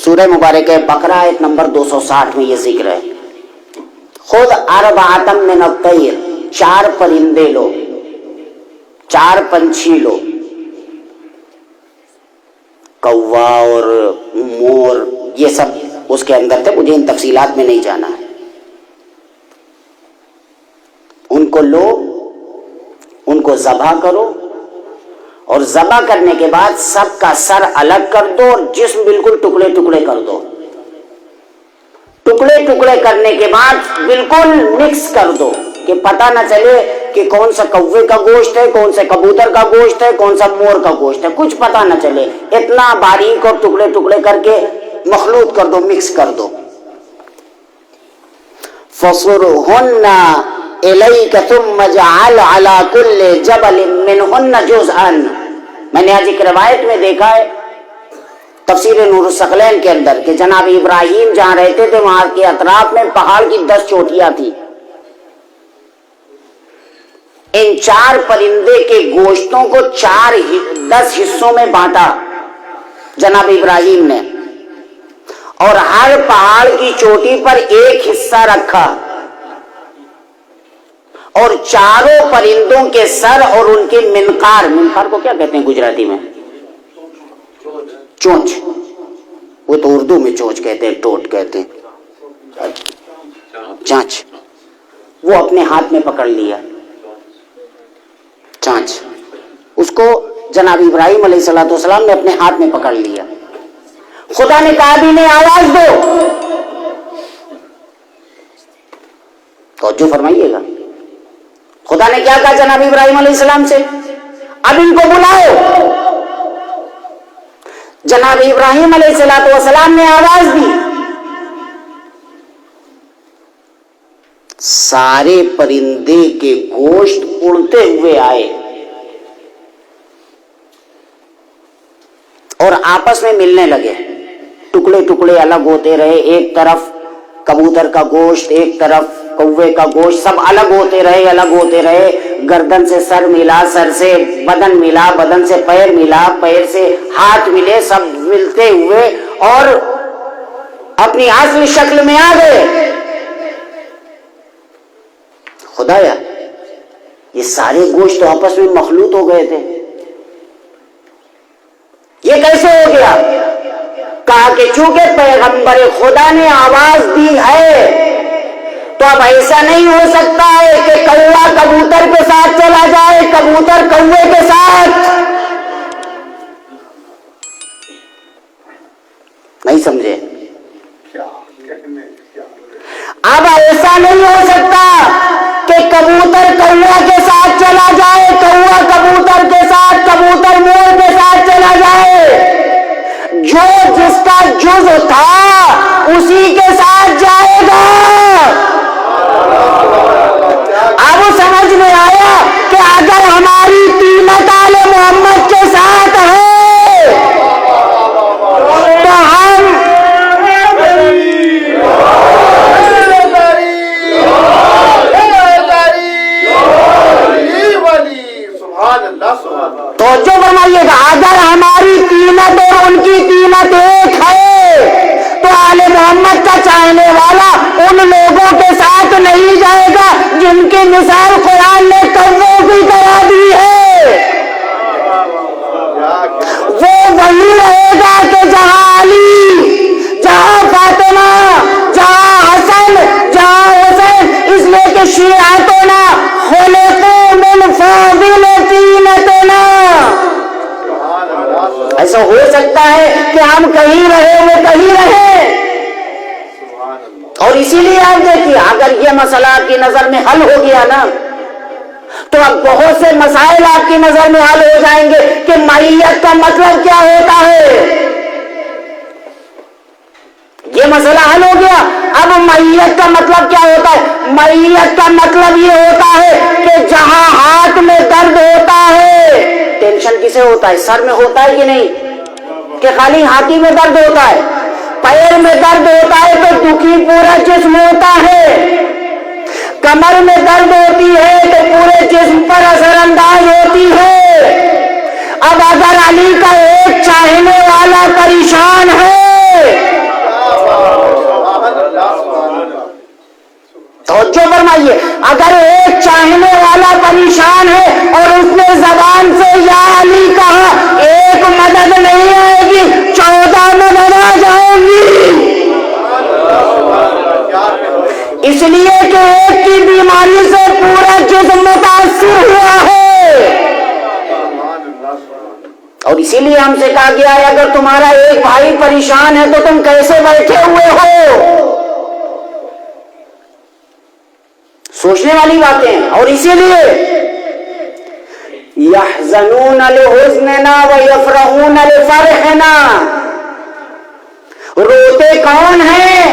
سورہ مبارکہ بقرہ آیت نمبر 260 میں یہ ذکر ہے، خود 4 من الطير، 4 پرندے لو، 4 پنچھی لو، کوا اور مور یہ سب اس کے اندر تھے، مجھے ان تفصیلات میں نہیں جانا ہے۔ ان کو لو، ان کو ذبح کرو، اور ذبح کرنے کے بعد سب کا سر الگ کر دو اور جسم بالکل ٹکڑے ٹکڑے کر دو۔ ٹکڑے ٹکڑے کرنے کے بعد بالکل مکس کر دو کہ پتہ نہ چلے کہ کون سا کوے کا گوشت ہے، کون سے کبوتر کا گوشت ہے، کون سا مور کا گوشت ہے، کچھ پتہ نہ چلے، اتنا باریک اور ٹکڑے ٹکڑے کر کے مخلوط کر دو، مکس کر دو۔ فَصُرْهُنَّ الیک ثم اجعل علی کل جبل منہن جزءا. میں نے آج ایک روایت میں دیکھا ہے تفسیر نور الثقلین کے اندر کہ جناب ابراہیم جہاں رہتے تھے وہاں کے اطراف میں پہاڑ کی 10 چوٹیاں تھی. ان 4 پرندے کے گوشتوں کو 10 حصوں میں بانٹا جناب ابراہیم نے, اور ہر پہاڑ کی چوٹی پر ایک حصہ رکھا, اور چاروں پرندوں کے سر اور ان کے منقار کو کیا کہتے ہیں گجراتی میں؟ چونچ. وہ تو اردو میں چونچ کہتے ہیں, ٹوٹ کہتے ہیں, چانچ. وہ اپنے ہاتھ میں پکڑ لیا چانچ. اس کو جناب ابراہیم علیہ الصلوۃ والسلام نے اپنے ہاتھ میں پکڑ لیا. خدا نے کہا بھی نہیں آواز دو. توجہ فرمائیے گا, خدا نے کیا کہا جناب ابراہیم علیہ السلام سے؟ اب ان کو بلاؤ. جناب ابراہیم علیہ الصلوۃ والسلام نے آواز دی, سارے پرندے کے گوشت اڑتے ہوئے آئے اور آپس میں ملنے لگے. ٹکڑے ٹکڑے الگ ہوتے رہے, ایک طرف کبوتر کا گوشت, ایک طرف کوے کا گوشت, سب الگ ہوتے رہے. گردن سے سر ملا, سر سے بدن ملا, بدن سے پیر ملا, پیر سے ہاتھ ملے, سب ملتے ہوئے اور اپنی اصل شکل میں آ گئے. خدایا یہ سارے گوشت تو آپس میں مخلوط ہو گئے تھے, یہ کیسے ہو گیا؟ کہا کہ چونکہ پیغمبر خدا نے آواز دی ہے تو اب ایسا نہیں ہو سکتا ہے کہ کوا کبوتر کے ساتھ چلا جائے, کبوتر کوے کے ساتھ. نہیں سمجھے؟ اب ایسا نہیں ہو سکتا کہ کبوتر کوا کے ساتھ چلا جائے, کوا کبوتر کے ساتھ, کبوتر مور کے ساتھ چلا جائے. جو جس کا جز تھا اسی کے ساتھ جائے گا. اب سمجھ میں آیا کہ اگر ہماری قیمت آل محمد کے ساتھ ہے تو ہم توجہ فرمائیے گا, اگر ہماری قیمت اور ان کی قیمت ایک ہے تو آل محمد کا چاہنے والا ان لوگوں کے ساتھ نہیں جائے گا جن کی مثال قرآن نے کووں کی کرا دی ہے. وہ وہی رہے گا کہ جہاں علی, جہاں فاطمہ, جہاں حسن, جہاں حسین, اس لیے کہ شیعتنا خلقوا من فاضل طینتنا. ایسا ہو سکتا ہے کہ ہم کہیں رہے وہ کہیں رہے. اور اسی لیے آپ دیکھیے اگر یہ مسئلہ آپ کی نظر میں حل ہو گیا نا تو اب بہت سے مسائل آپ کی نظر میں حل ہو جائیں گے کہ معیت کا مطلب کیا ہوتا ہے. یہ مسئلہ حل ہو گیا. اب معیت کا مطلب کیا ہوتا ہے؟ معیت کا مطلب یہ ہوتا ہے کہ جہاں ہاتھ میں درد ہوتا ہے, ٹینشن کسے ہوتا ہے؟ سر میں ہوتا ہے کہ نہیں؟ کہ خالی ہاتھی میں درد ہوتا ہے؟ پیر میں درد ہوتا ہے تو دکھی پورا جسم ہوتا ہے. کمر میں درد ہوتی ہے تو پورے جسم پر اثر انداز ہوتی ہے. اب اگر علی کا ایک چاہنے والا پریشان ہے, توجہ فرمائیے, اگر ایک چاہنے والا پریشان ہے اور اس نے زبان سے یا علی کہا, ایک مدد نہیں آئے گی, 14 مدد آ جائیں گی. اس لیے کہ ایک کی بیماری سے پورا جسم متاثر ہوا ہے. اور اسی لیے ہم سے کہا گیا ہے اگر تمہارا ایک بھائی پریشان ہے تو تم کیسے بیٹھے ہوئے ہو؟ سوچنے والی باتیں ہیں. اور اسی لیے یحزنون لحزننا ویفرحون لفرحنا, روتے کون ہیں؟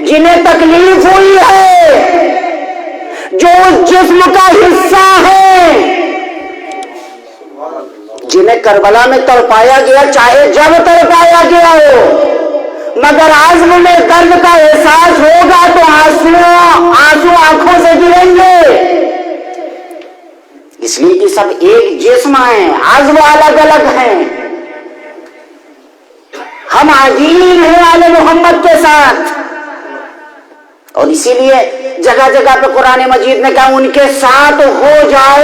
جنہیں تکلیف ہوئی ہے, جو اس جسم کا حصہ ہے، جنہیں کربلا میں تڑپایا گیا، چاہے جب تڑپایا گیا ہو، مگر عزم میں درد کا احساس ہوگا تو آنسو آنکھوں سے گریں گے، اس لیے کہ سب ایک جسم ہیں، عزم الگ الگ ہیں۔ ہم عجین ہیں آل محمد کے ساتھ، اور اسی لیے جگہ جگہ پہ قرآن مجید نے کہا ان کے ساتھ ہو جاؤ۔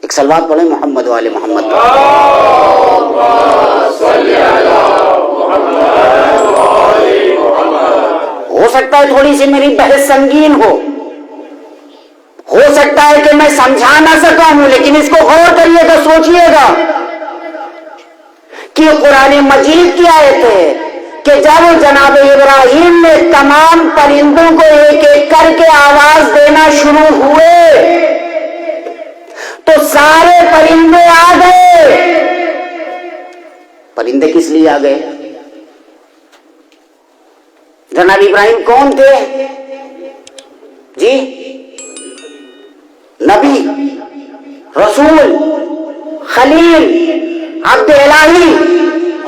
ایک صلوات پڑھیں محمد والے محمد پر۔ ہو سکتا ہے تھوڑی سی میری بحث سنگین ہو سکتا ہے کہ میں سمجھا نہ سکا ہوں، لیکن اس کو غور کریے گا، سوچئے گا کہ قرآن مجید کی آیت ہے کہ جب جناب ابراہیم نے تمام پرندوں کو ایک ایک کر کے آواز دینا شروع ہوئے تو سارے پرندے آ گئے۔ پرندے کس لیے آ گئے؟ جناب ابراہیم کون تھے جی؟ نبی، رسول، خلیل، عبد الہی،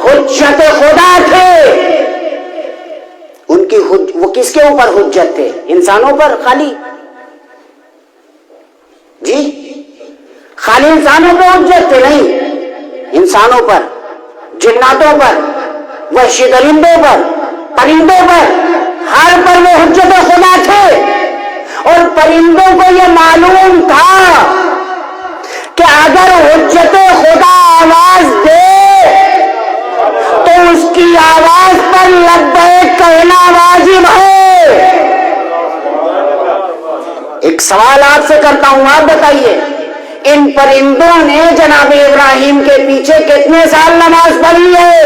حجت خدا تھے۔ ان کی وہ کس کے اوپر حجت تھے؟ انسانوں پر خالی؟ جی خالی انسانوں پہ حجت تھے؟ نہیں، انسانوں پر، جناتوں پر، وحشی درندوں پر، پرندوں پر، ہر پر وہ حجت خدا تھے۔ اور پرندوں کو یہ معلوم تھا کہ اگر حجت خدا آواز دے تو اس کی آواز پر لبیک کہنا واجب ہے۔ ایک سوال آپ سے کرتا ہوں، آپ بتائیے ان پرندوں نے جناب ابراہیم کے پیچھے کتنے سال نماز پڑھی ہے؟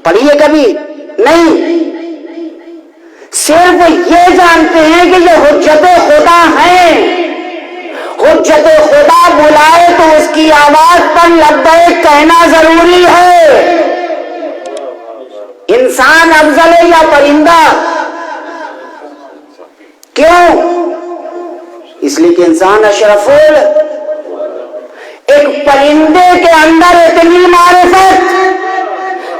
پڑھی ہے کبھی؟ نہیں، صرف یہ جانتے ہیں کہ یہ حجت خدا ہیں۔ حجت خدا بلائے تو اس کی آواز پر لبیک کہنا ضروری ہے۔ انسان افضل ہے یا پرندہ؟ کیوں؟ اس لیے کہ انسان اشرف ایک پرندے کے اندر اتنی معرفت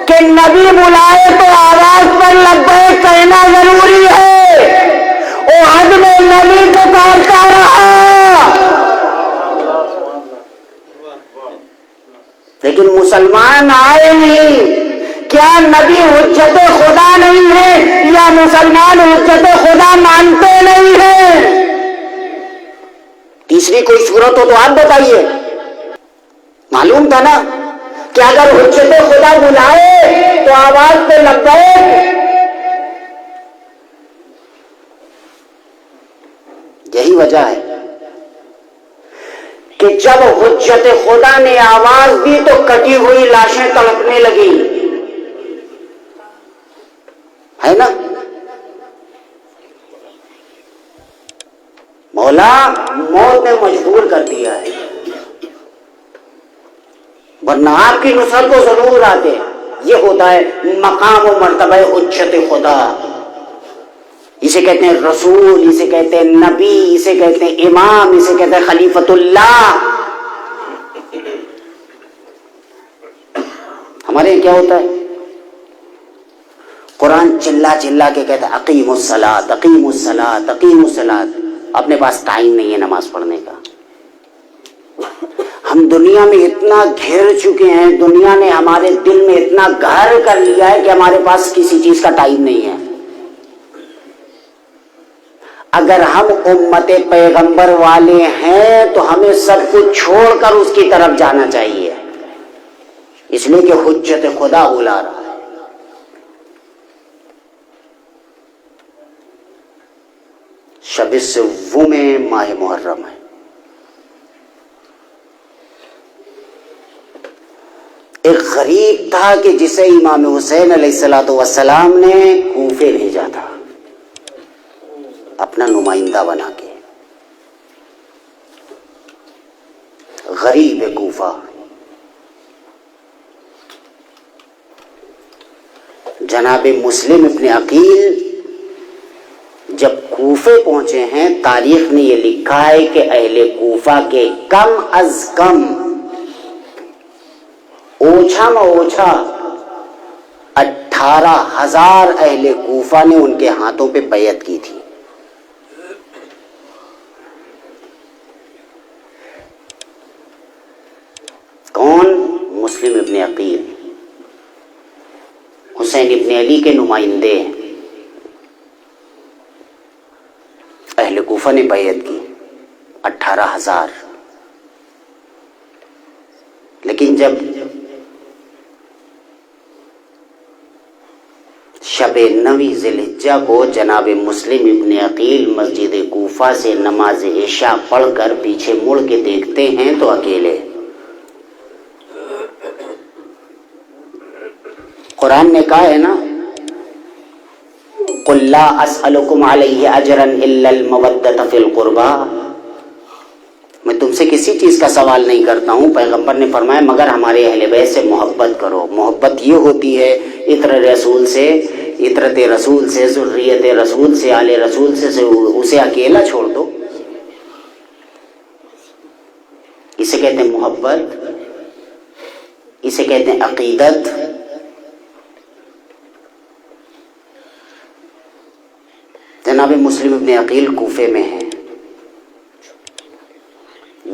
کہ نبی بلائے تو آواز پر لبیک کہنا ضروری ہے، وہ حد میں نبی پکارتا رہا۔ لیکن مسلمان آئے نہیں۔ کیا نبی حجت خدا نہیں ہے یا مسلمان حجت خدا مانتے نہیں ہیں؟ تیسری کوئی صورت ہو تو آپ بتائیے۔ معلوم تھا نا کہ اگر حجت خدا بلائے تو آواز پہ لبیک۔ یہی وجہ ہے کہ جب حجت خدا نے آواز دی تو کٹی ہوئی لاشیں تڑپنے لگی، ہے نا؟ مولا موت نے مجبور کر دیا ہے، ورنہ آپ کی نصرت کو ضرور آتے۔ یہ ہوتا ہے مقام و مرتبہ حجت خدا۔ اسے کہتے ہیں رسول، اسے کہتے ہیں نبی، اسے کہتے ہیں امام، اسے کہتے ہیں خلیفۃ اللہ۔ ہمارے یہاں کیا ہوتا ہے؟ قرآن چلا چلا کے کہتا ہے اقیم الصلاۃ، اقیم الصلاۃ، اقیم الصلاۃ۔ اپنے پاس ٹائم نہیں ہے نماز پڑھنے کا۔ ہم دنیا میں اتنا گھر چکے ہیں، دنیا نے ہمارے دل میں اتنا گھر کر لیا ہے کہ ہمارے پاس کسی چیز کا ٹائم نہیں ہے۔ اگر ہم امت پیغمبر والے ہیں تو ہمیں سب کچھ چھوڑ کر اس کی طرف جانا چاہیے، اس لیے کہ حجت خدا بلا رہا ہے۔ شب سوم ماہ محرم ہے۔ ایک غریب تھا کہ جسے امام حسین علیہ الصلوۃ والسلام نے کوفے بھیجا تھا اپنا نمائندہ بنا کے۔ غریب کوفہ، جناب مسلم ابن عقیل جب کوفے پہنچے ہیں، تاریخ نے یہ لکھا ہے کہ اہل کوفہ کے کم از کم اوچھا میں اوچھا 18,000 اہل کوفہ نے ان کے ہاتھوں پہ بیعت کی تھی۔ کون؟ مسلم ابن عقیل، حسین ابن علی کے نمائندے ہیں، اہل کوفہ نے بیعت کی 18,000۔ لیکن جب شب 9 ذی الحجہ کو جناب مسلم ابن عقیل مسجد کوفہ سے نماز عشاء پڑھ کر پیچھے مڑ کے دیکھتے ہیں تو اکیلے۔ قرآن نے کہا ہے نا، قُلْ لَا أَسْأَلُكُمْ عَلَيْهِ أَجْرًا إِلَّا الْمَوَدَّةَ فِي الْقُرْبَى، میں تم سے کسی چیز کا سوال نہیں کرتا ہوں، پیغمبر نے فرمایا مگر ہمارے اہل بیت سے محبت کرو۔ محبت یہ ہوتی ہے عطر رسول سے، عطرت رسول سے، ذریت رسول سے، آل رسول سے اسے اکیلا چھوڑ دو۔ اسے کہتے ہیں محبت، اسے کہتے ہیں عقیدت۔ جناب مسلم ابن عقیل کوفے میں ہیں،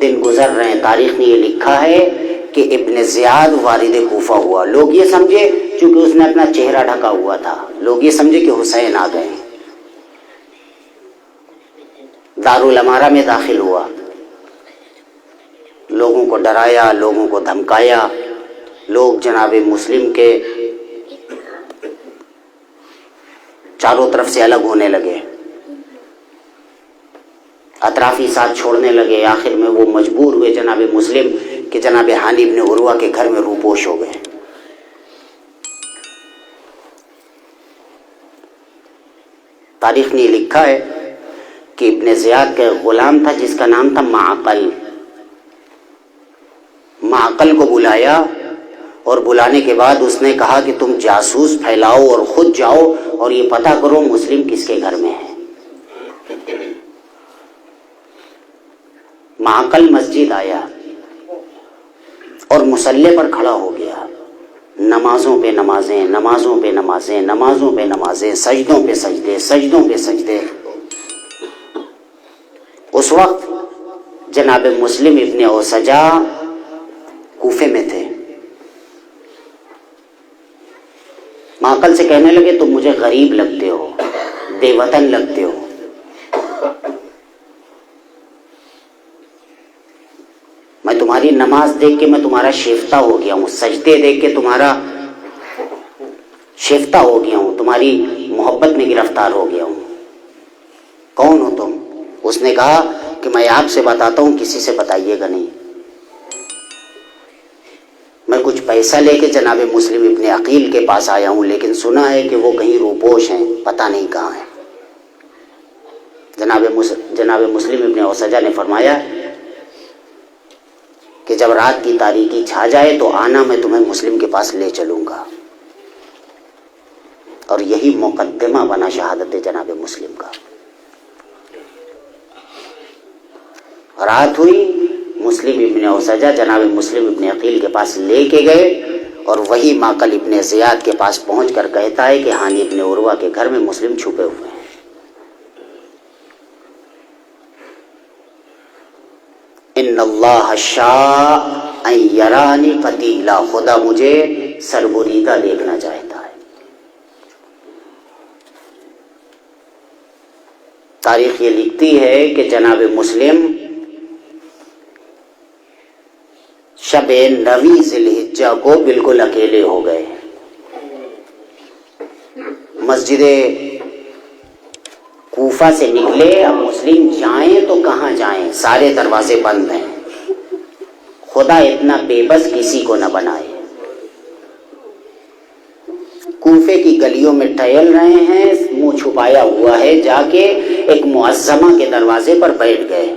دن گزر رہے ہیں، تاریخ نے یہ لکھا ہے کہ ابن زیاد والد کوفہ ہوا۔ لوگ یہ سمجھے چونکہ اس نے اپنا چہرہ ڈھکا ہوا تھا، لوگ یہ سمجھے کہ حسین آ گئے، دارالامارہ میں داخل ہوا، لوگوں کو ڈرایا، لوگوں کو دھمکایا، لوگ جناب مسلم کے چاروں طرف سے الگ ہونے لگے، اطرافی ساتھ چھوڑنے لگے۔ آخر میں وہ مجبور ہوئے جناب مسلم کہ جناب ہانی ابن عروہ کے گھر میں روپوش ہو گئے۔ تاریخ نے لکھا ہے کہ ابن زیاد کا غلام تھا جس کا نام تھا معقل۔ معقل کو بلایا اور بلانے کے بعد اس نے کہا کہ تم جاسوس پھیلاؤ اور خود جاؤ اور یہ پتہ کرو مسلم کس کے گھر میں ہے۔ معقل مسجد آیا اور مصلی پر کھڑا ہو گیا، نمازوں پہ نمازیں، نمازوں پہ نمازیں، نمازوں پہ نمازیں، سجدوں پہ سجدے، سجدوں پہ سجدے۔ اس وقت جناب مسلم ابن اوسجا کوفے میں تھے۔ معقل سے کہنے لگے تم مجھے غریب لگتے ہو، بے وطن لگتے ہو، میں تمہاری نماز دیکھ کے میں تمہارا شیفتہ ہو گیا ہوں، سجدے دیکھ کے تمہارا شیفتہ ہو گیا ہوں، تمہاری محبت میں گرفتار ہو گیا ہوں۔ کون ہو تم؟ اس نے کہا کہ میں آپ سے بتاتا ہوں، کسی سے بتائیے گا نہیں۔ میں کچھ پیسہ لے کے جناب مسلم ابن عقیل کے پاس آیا ہوں، لیکن سنا ہے کہ وہ کہیں روپوش ہیں، پتہ نہیں کہاں ہیں۔ جناب مسلم ابن اوسجا نے فرمایا کہ جب رات کی تاریکی چھا جائے تو آنا، میں تمہیں مسلم کے پاس لے چلوں گا۔ اور یہی مقدمہ بنا شہادت جناب مسلم کا۔ رات ہوئی، مسلم ابن اوسجا جناب مسلم ابن عقیل کے پاس لے کے گئے اور وہی معقل ابن زیاد کے پاس پہنچ کر کہتا ہے کہ ہانی ابن عروہ کے گھر میں مسلم چھپے ہوئے ہیں۔ ان اللہ شاء ان یرانی قتیلا، خدا مجھے سربریدہ دیکھنا چاہتا ہے۔ تاریخ یہ لکھتی ہے کہ جناب مسلم شب 9 ذی الحجہ کو بالکل اکیلے ہو گئے۔ مسجد کوفہ سے نکلے، اب مسلم جائیں تو کہاں جائیں، سارے دروازے بند ہیں۔ خدا اتنا بے بس کسی کو نہ بنائے۔ کوفے کی گلیوں میں ٹہل رہے ہیں، منہ چھپایا ہوا ہے، جا کے ایک معظمہ کے دروازے پر بیٹھ گئے۔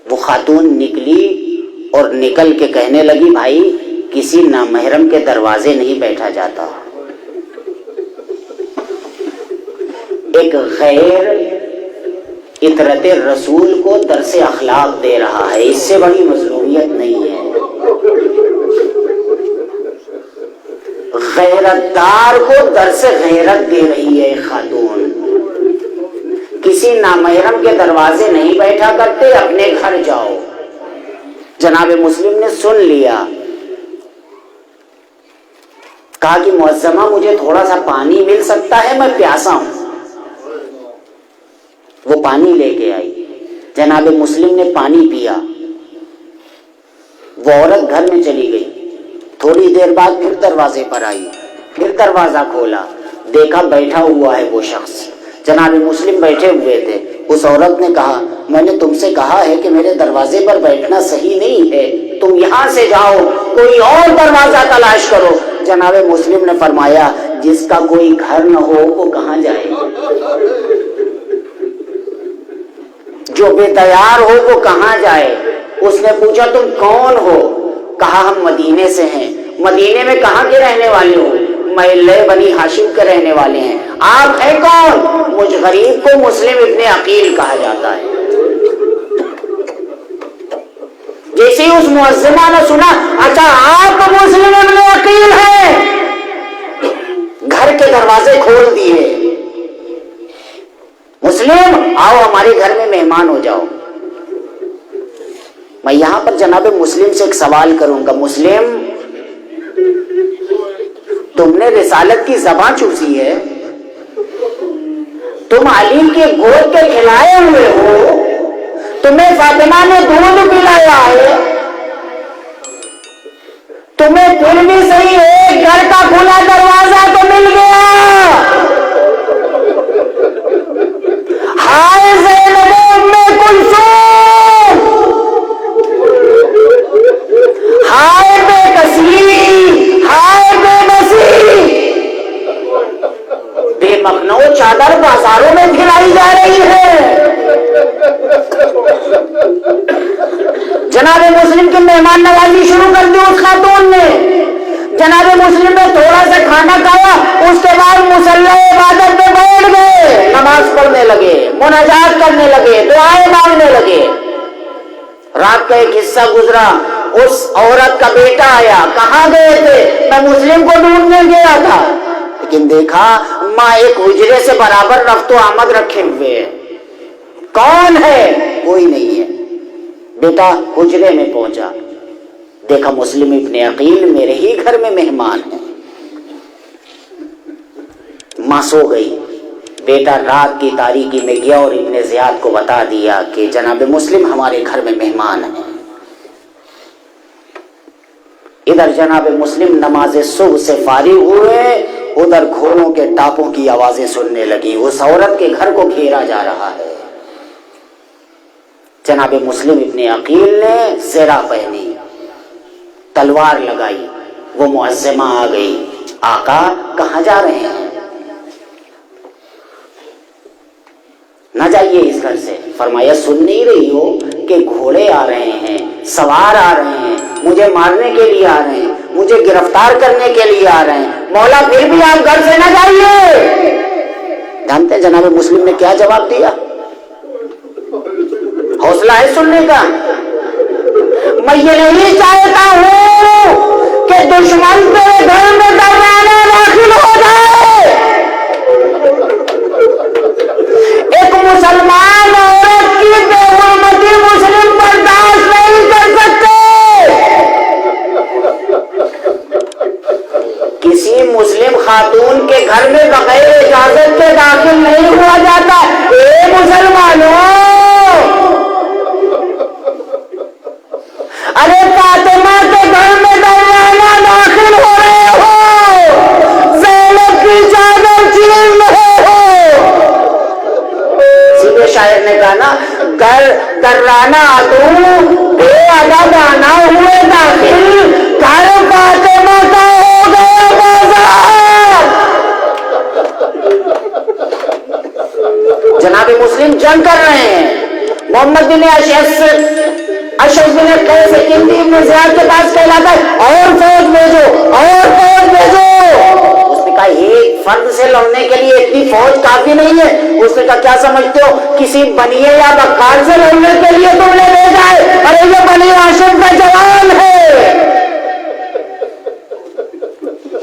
وہ خاتون نکلی اور نکل کے کہنے لگی بھائی کسی نامحرم کے دروازے نہیں بیٹھا جاتا. ایک غیر اطرت رسول کو درس اخلاق دے رہا ہے، اس سے بڑی مظلومیت نہیں ہے. غیرت دار کو درس غیرت دے رہی ہے خاتون. کسی نامحرم کے دروازے نہیں بیٹھا کرتے، اپنے گھر جاؤ. جناب مسلم نے سن لیا، کہا کہ معظمہ مجھے تھوڑا سا پانی مل سکتا ہے، میں پیاسا ہوں. وہ پانی لے کے آئی، جناب مسلم نے پانی پیا. وہ عورت گھر میں چلی گئی. تھوڑی دیر بعد پھر دروازے پر آئی، پھر دروازہ کھولا، دیکھا بیٹھا ہوا ہے وہ شخص. جناب مسلم بیٹھے ہوئے تھے. اس عورت نے کہا میں نے تم سے کہا ہے کہ میرے دروازے پر بیٹھنا صحیح نہیں ہے، تم یہاں سے جاؤ، کوئی اور دروازہ تلاش کرو. جناب مسلم نے فرمایا جس کا کوئی گھر نہ ہو وہ کہاں جائے؟ جو بے تیار ہو وہ کہاں جائے؟ اس نے پوچھا تم کون ہو؟ کہا ہم مدینے سے ہیں. مدینے میں کہاں کے رہنے والے ہو؟ محلہ بنی ہاشم کے رہنے والے ہیں. آپ ہیں کون؟ مجھ غریب کو مسلم ابن عقیل کہا جاتا ہے. جیسے ہی اس معظمہ نے سنا اچھا آپ مسلم ابن عقیل ہیں، گھر کے دروازے کھول دیے. مسلم آؤ ہمارے گھر میں مہمان ہو جاؤ. میں یہاں پر جناب مسلم سے ایک سوال کروں گا. مسلم تم نے رسالت کی زبان چوسی ہے، تم علی کے گود کے کھلائے ہوئے ہو، تمہیں فاطمہ نے دودھ پلایا ہے، تمہیں پھر بھی صحیح ایک گھر کا کھلا دروازہ تو مل گیا. ہائے زینب ام کلثوم، ہائے بے کسی، ہائے بے بسی، بے مخنو چادر بازاروں میں پھیلائی جا رہی ہے. جناب مسلم کی مہمان نوازی شروع کر دی اس خاتون نے. جناب مسلم نے تھوڑا سا کھانا کھایا، اس کے بعد مصلی عبادت میں بیٹھ گئے، نماز پڑھنے لگے، مناجات کرنے لگے، دعائیں مانگنے لگے. رات کا ایک حصہ گزرا، اس عورت کا بیٹا آیا. کہاں گئے تھے؟ میں مسلم کو ڈھونڈنے گیا تھا، لیکن دیکھا ماں ایک حجرے سے برابر رفت و آمد رکھے ہوئے ہے. کون ہے؟ کوئی نہیں ہے. بیٹا حجرے میں پہنچا، دیکھا مسلم ابن عقیل میرے ہی گھر میں مہمان ہے. ماں سو گئی. بیٹا رات کی تاریکی میں گیا اور ابن زیاد کو بتا دیا کہ جناب مسلم ہمارے گھر میں مہمان ہیں. ادھر جناب مسلم نماز صبح سے فارغ ہوئے، ادھر گھوڑوں کے ٹاپوں کی آوازیں سننے لگی. اس عورت کے گھر کو گھیرا جا رہا ہے. جناب مسلم ابن عقیل نے زرہ پہنی، تلوار لگائی. وہ معظمہ آ گئی. آقا کہاں جا رہے ہیں؟ نہ جائیے اس گھر سے. فرمایا سن نہیں رہی ہو کہ گھوڑے آ رہے ہیں، سوار آ رہے ہیں، مجھے مارنے کے لیے آ رہے ہیں، مجھے گرفتار کرنے کے لیے آ رہے ہیں. مولا پھر بھی آپ گھر سے نہ جائیے. جانتے ہیں جناب مسلم نے کیا جواب دیا؟ حوصلہ ہے سننے کا. میں یہ نہیں چاہتا ہوں کہ دشمن میرے گھر میں دروازہ داخل ہو جائے. ایک مسلمان عورت کی بے حرمتی مسلم برداشت نہیں کر سکتے. کسی مسلم خاتون کے گھر میں بغیر اجازت کے داخل نہیں ہوا جاتا. اے مسلمانوں، ارے فاطمہ کے گھر میں دروازہ داخل ہو رہے ہو، زینب کی چادر چھین رہے ہو. سیدھے شاعر نے کہا نا، گر درانہ آدوں بے ادب آنا ہوئے داخل، گھر فاطمہ کا ہو گیا بازار. جناب مسلم جنگ کر رہے ہیں. محمد بن اشعث اشعث بن قیس کندی ابن زیاد کے پاس کہلاتا ہے اور فوج بھیجو اور فوج بھیجو. اس نے کہا ایک فرد سے لڑنے کے لیے اتنی فوج کافی نہیں ہے. اس نے کہا کیا سمجھتے ہو کسی بنیے یا بکار سے لڑنے کے لیے تم نے بھیجا ہے؟ ارے یہ بنی ہاشم کا جوان ہے.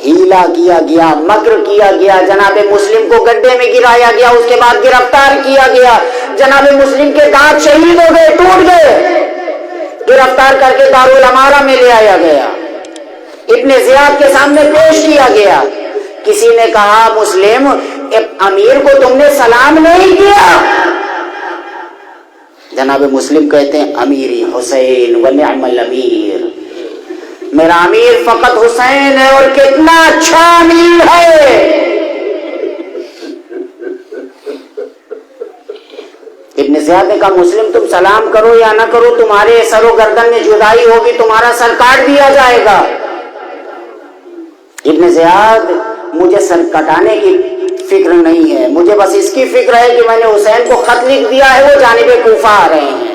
ہیلا کیا گیا, مکر کیا گیا, جناب مسلم کو گڈھے میں گرایا گیا, اس کے بعد گرفتار کیا گیا. جناب مسلم کے دانت شہید ہو گئے, ٹوٹ گئے. گرفتار کر کے دارالامارہ میں لے آیا گیا, ابن زیاد کے سامنے پیش کیا گیا. کسی نے کہا مسلم امیر کو تم نے سلام نہیں کیا. جناب مسلم کہتے ہیں امیری حسین ونعم الامیر, میرا امیر فقط حسین ہے اور کتنا اچھا امیر ہے. ابن زیاد نے کہا مسلم تم سلام کرو یا نہ کرو, تمہارے سر و گردن میں جدائی ہوگی, تمہارا سر کاٹ دیا جائے گا. ابن زیاد مجھے سر کٹانے کی فکر نہیں ہے, مجھے بس اس کی فکر ہے کہ میں نے حسین کو خط لکھ دیا ہے, وہ جانب کوفہ آ رہے ہیں.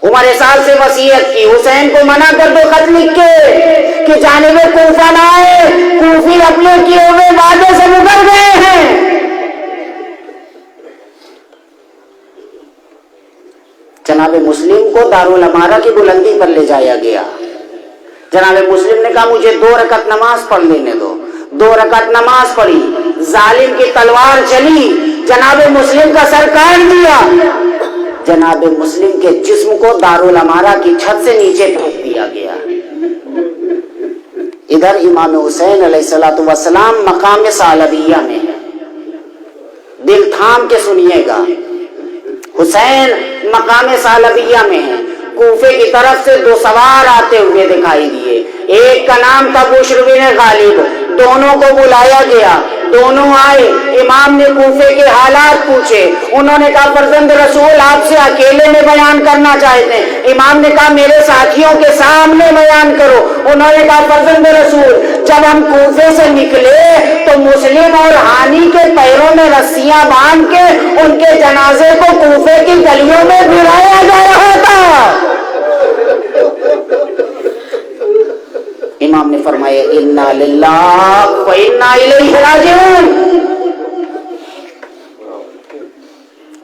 عمر سعد سے وصیت کی حسین کو منع کر دو خط لکھ کے کہ جانب کوفہ نہ آئے, کوفی اپنے کیے ہوئے وعدے سے مکر گئے ہیں. جناب مسلم کو دارالامارہ کی بلندی پر لے جایا گیا. جناب مسلم نے کہا مجھے 2 رکعت نماز پڑھ لینے دو. 2 رکعت نماز پڑھی, ظالم کی تلوار چلی, جناب مسلم کا سر کاٹ دیا. جناب مسلم کے جسم کو دارالامارہ کی چھت سے نیچے پھینک دیا گیا. ادھر امام حسین علیہ السلام مقام ثعلبیہ میں ہے. دل تھام کے سنیے گا, حسین مقام ثعلبیہ میں ہے. کوفے کی طرف سے 2 سوار آتے ہوئے دکھائی دیے. ایک کا نام تھا بشر بن غالب. دونوں کو بلایا گیا, دونوں آئے. امام نے کوفے کے حالات پوچھے. انہوں نے کہا فرزند رسول آپ سے اکیلے میں بیان کرنا چاہتے ہیں. امام نے کہا میرے ساتھیوں کے سامنے بیان کرو. انہوں نے کہا فرزند رسول جب ہم کوفے سے نکلے تو مسلم اور ہانی کے پیروں میں رسیاں باندھ کے ان کے جنازے کو کوفے کی گلیوں میں گرایا جا رہا تھا. امام نے فرمایا انا للہ و انا الیہ راجعون.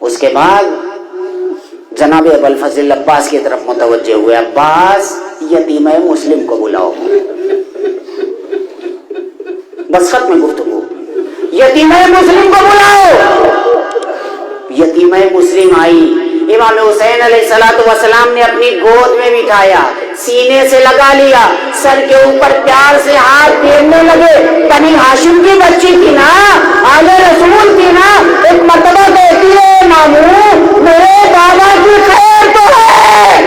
اس کے بعد جناب ابوالفضل عباس کی طرف متوجہ ہوئے. عباس یتیمہ مسلم کو بلاؤ. بس ختم گفتگو, یتیمہ مسلم کو بلاؤ. یتیمہ مسلم آئی. امام حسین علیہ السلام نے اپنی گود میں بٹھایا, سینے سے لگا لیا, سر کے اوپر پیار سے ہاتھ پھیرنے لگے. بنی ہاشم کی بچی تھی نا, آلے رسول تھی نا. ایک مرتبہ کہتی ہے ماموں میرے بابا کی خیر تو ہے.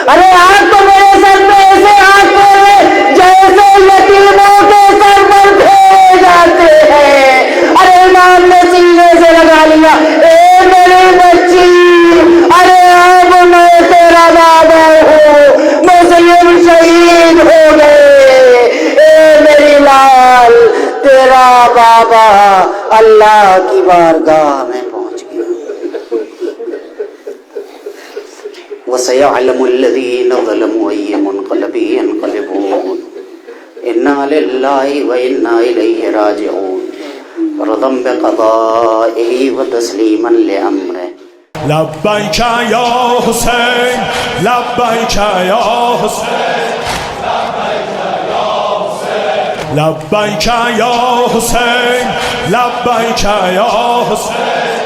ارے آج تو میرے سر پہ ایسے ہاتھ پھیرے جیسے یتیموں کے سر پر پھیرے جاتے ہیں. ارے امام نے سینے سے لگا لیا. اے میری بچی, ارے اب میں تیرا بابا ہوں, مسلم شہید ہو گئے. اے میری لال, تیرا بابا اللہ کی بارگاہ میں پہنچ گیا. وَسَيَعْلَمُ الَّذِينَ ظَلَمُوا أَيَّ مُنقَلَبٍ يَنقَلِبُونَ إِنَّا لِلَّهِ وَإِنَّا إِلَيْهِ رَاجِعُونَ رضا بقضائه وتسليما لأمره. لبيك يا حسين لبيك يا حسين لبيك يا حسين لبيك يا حسين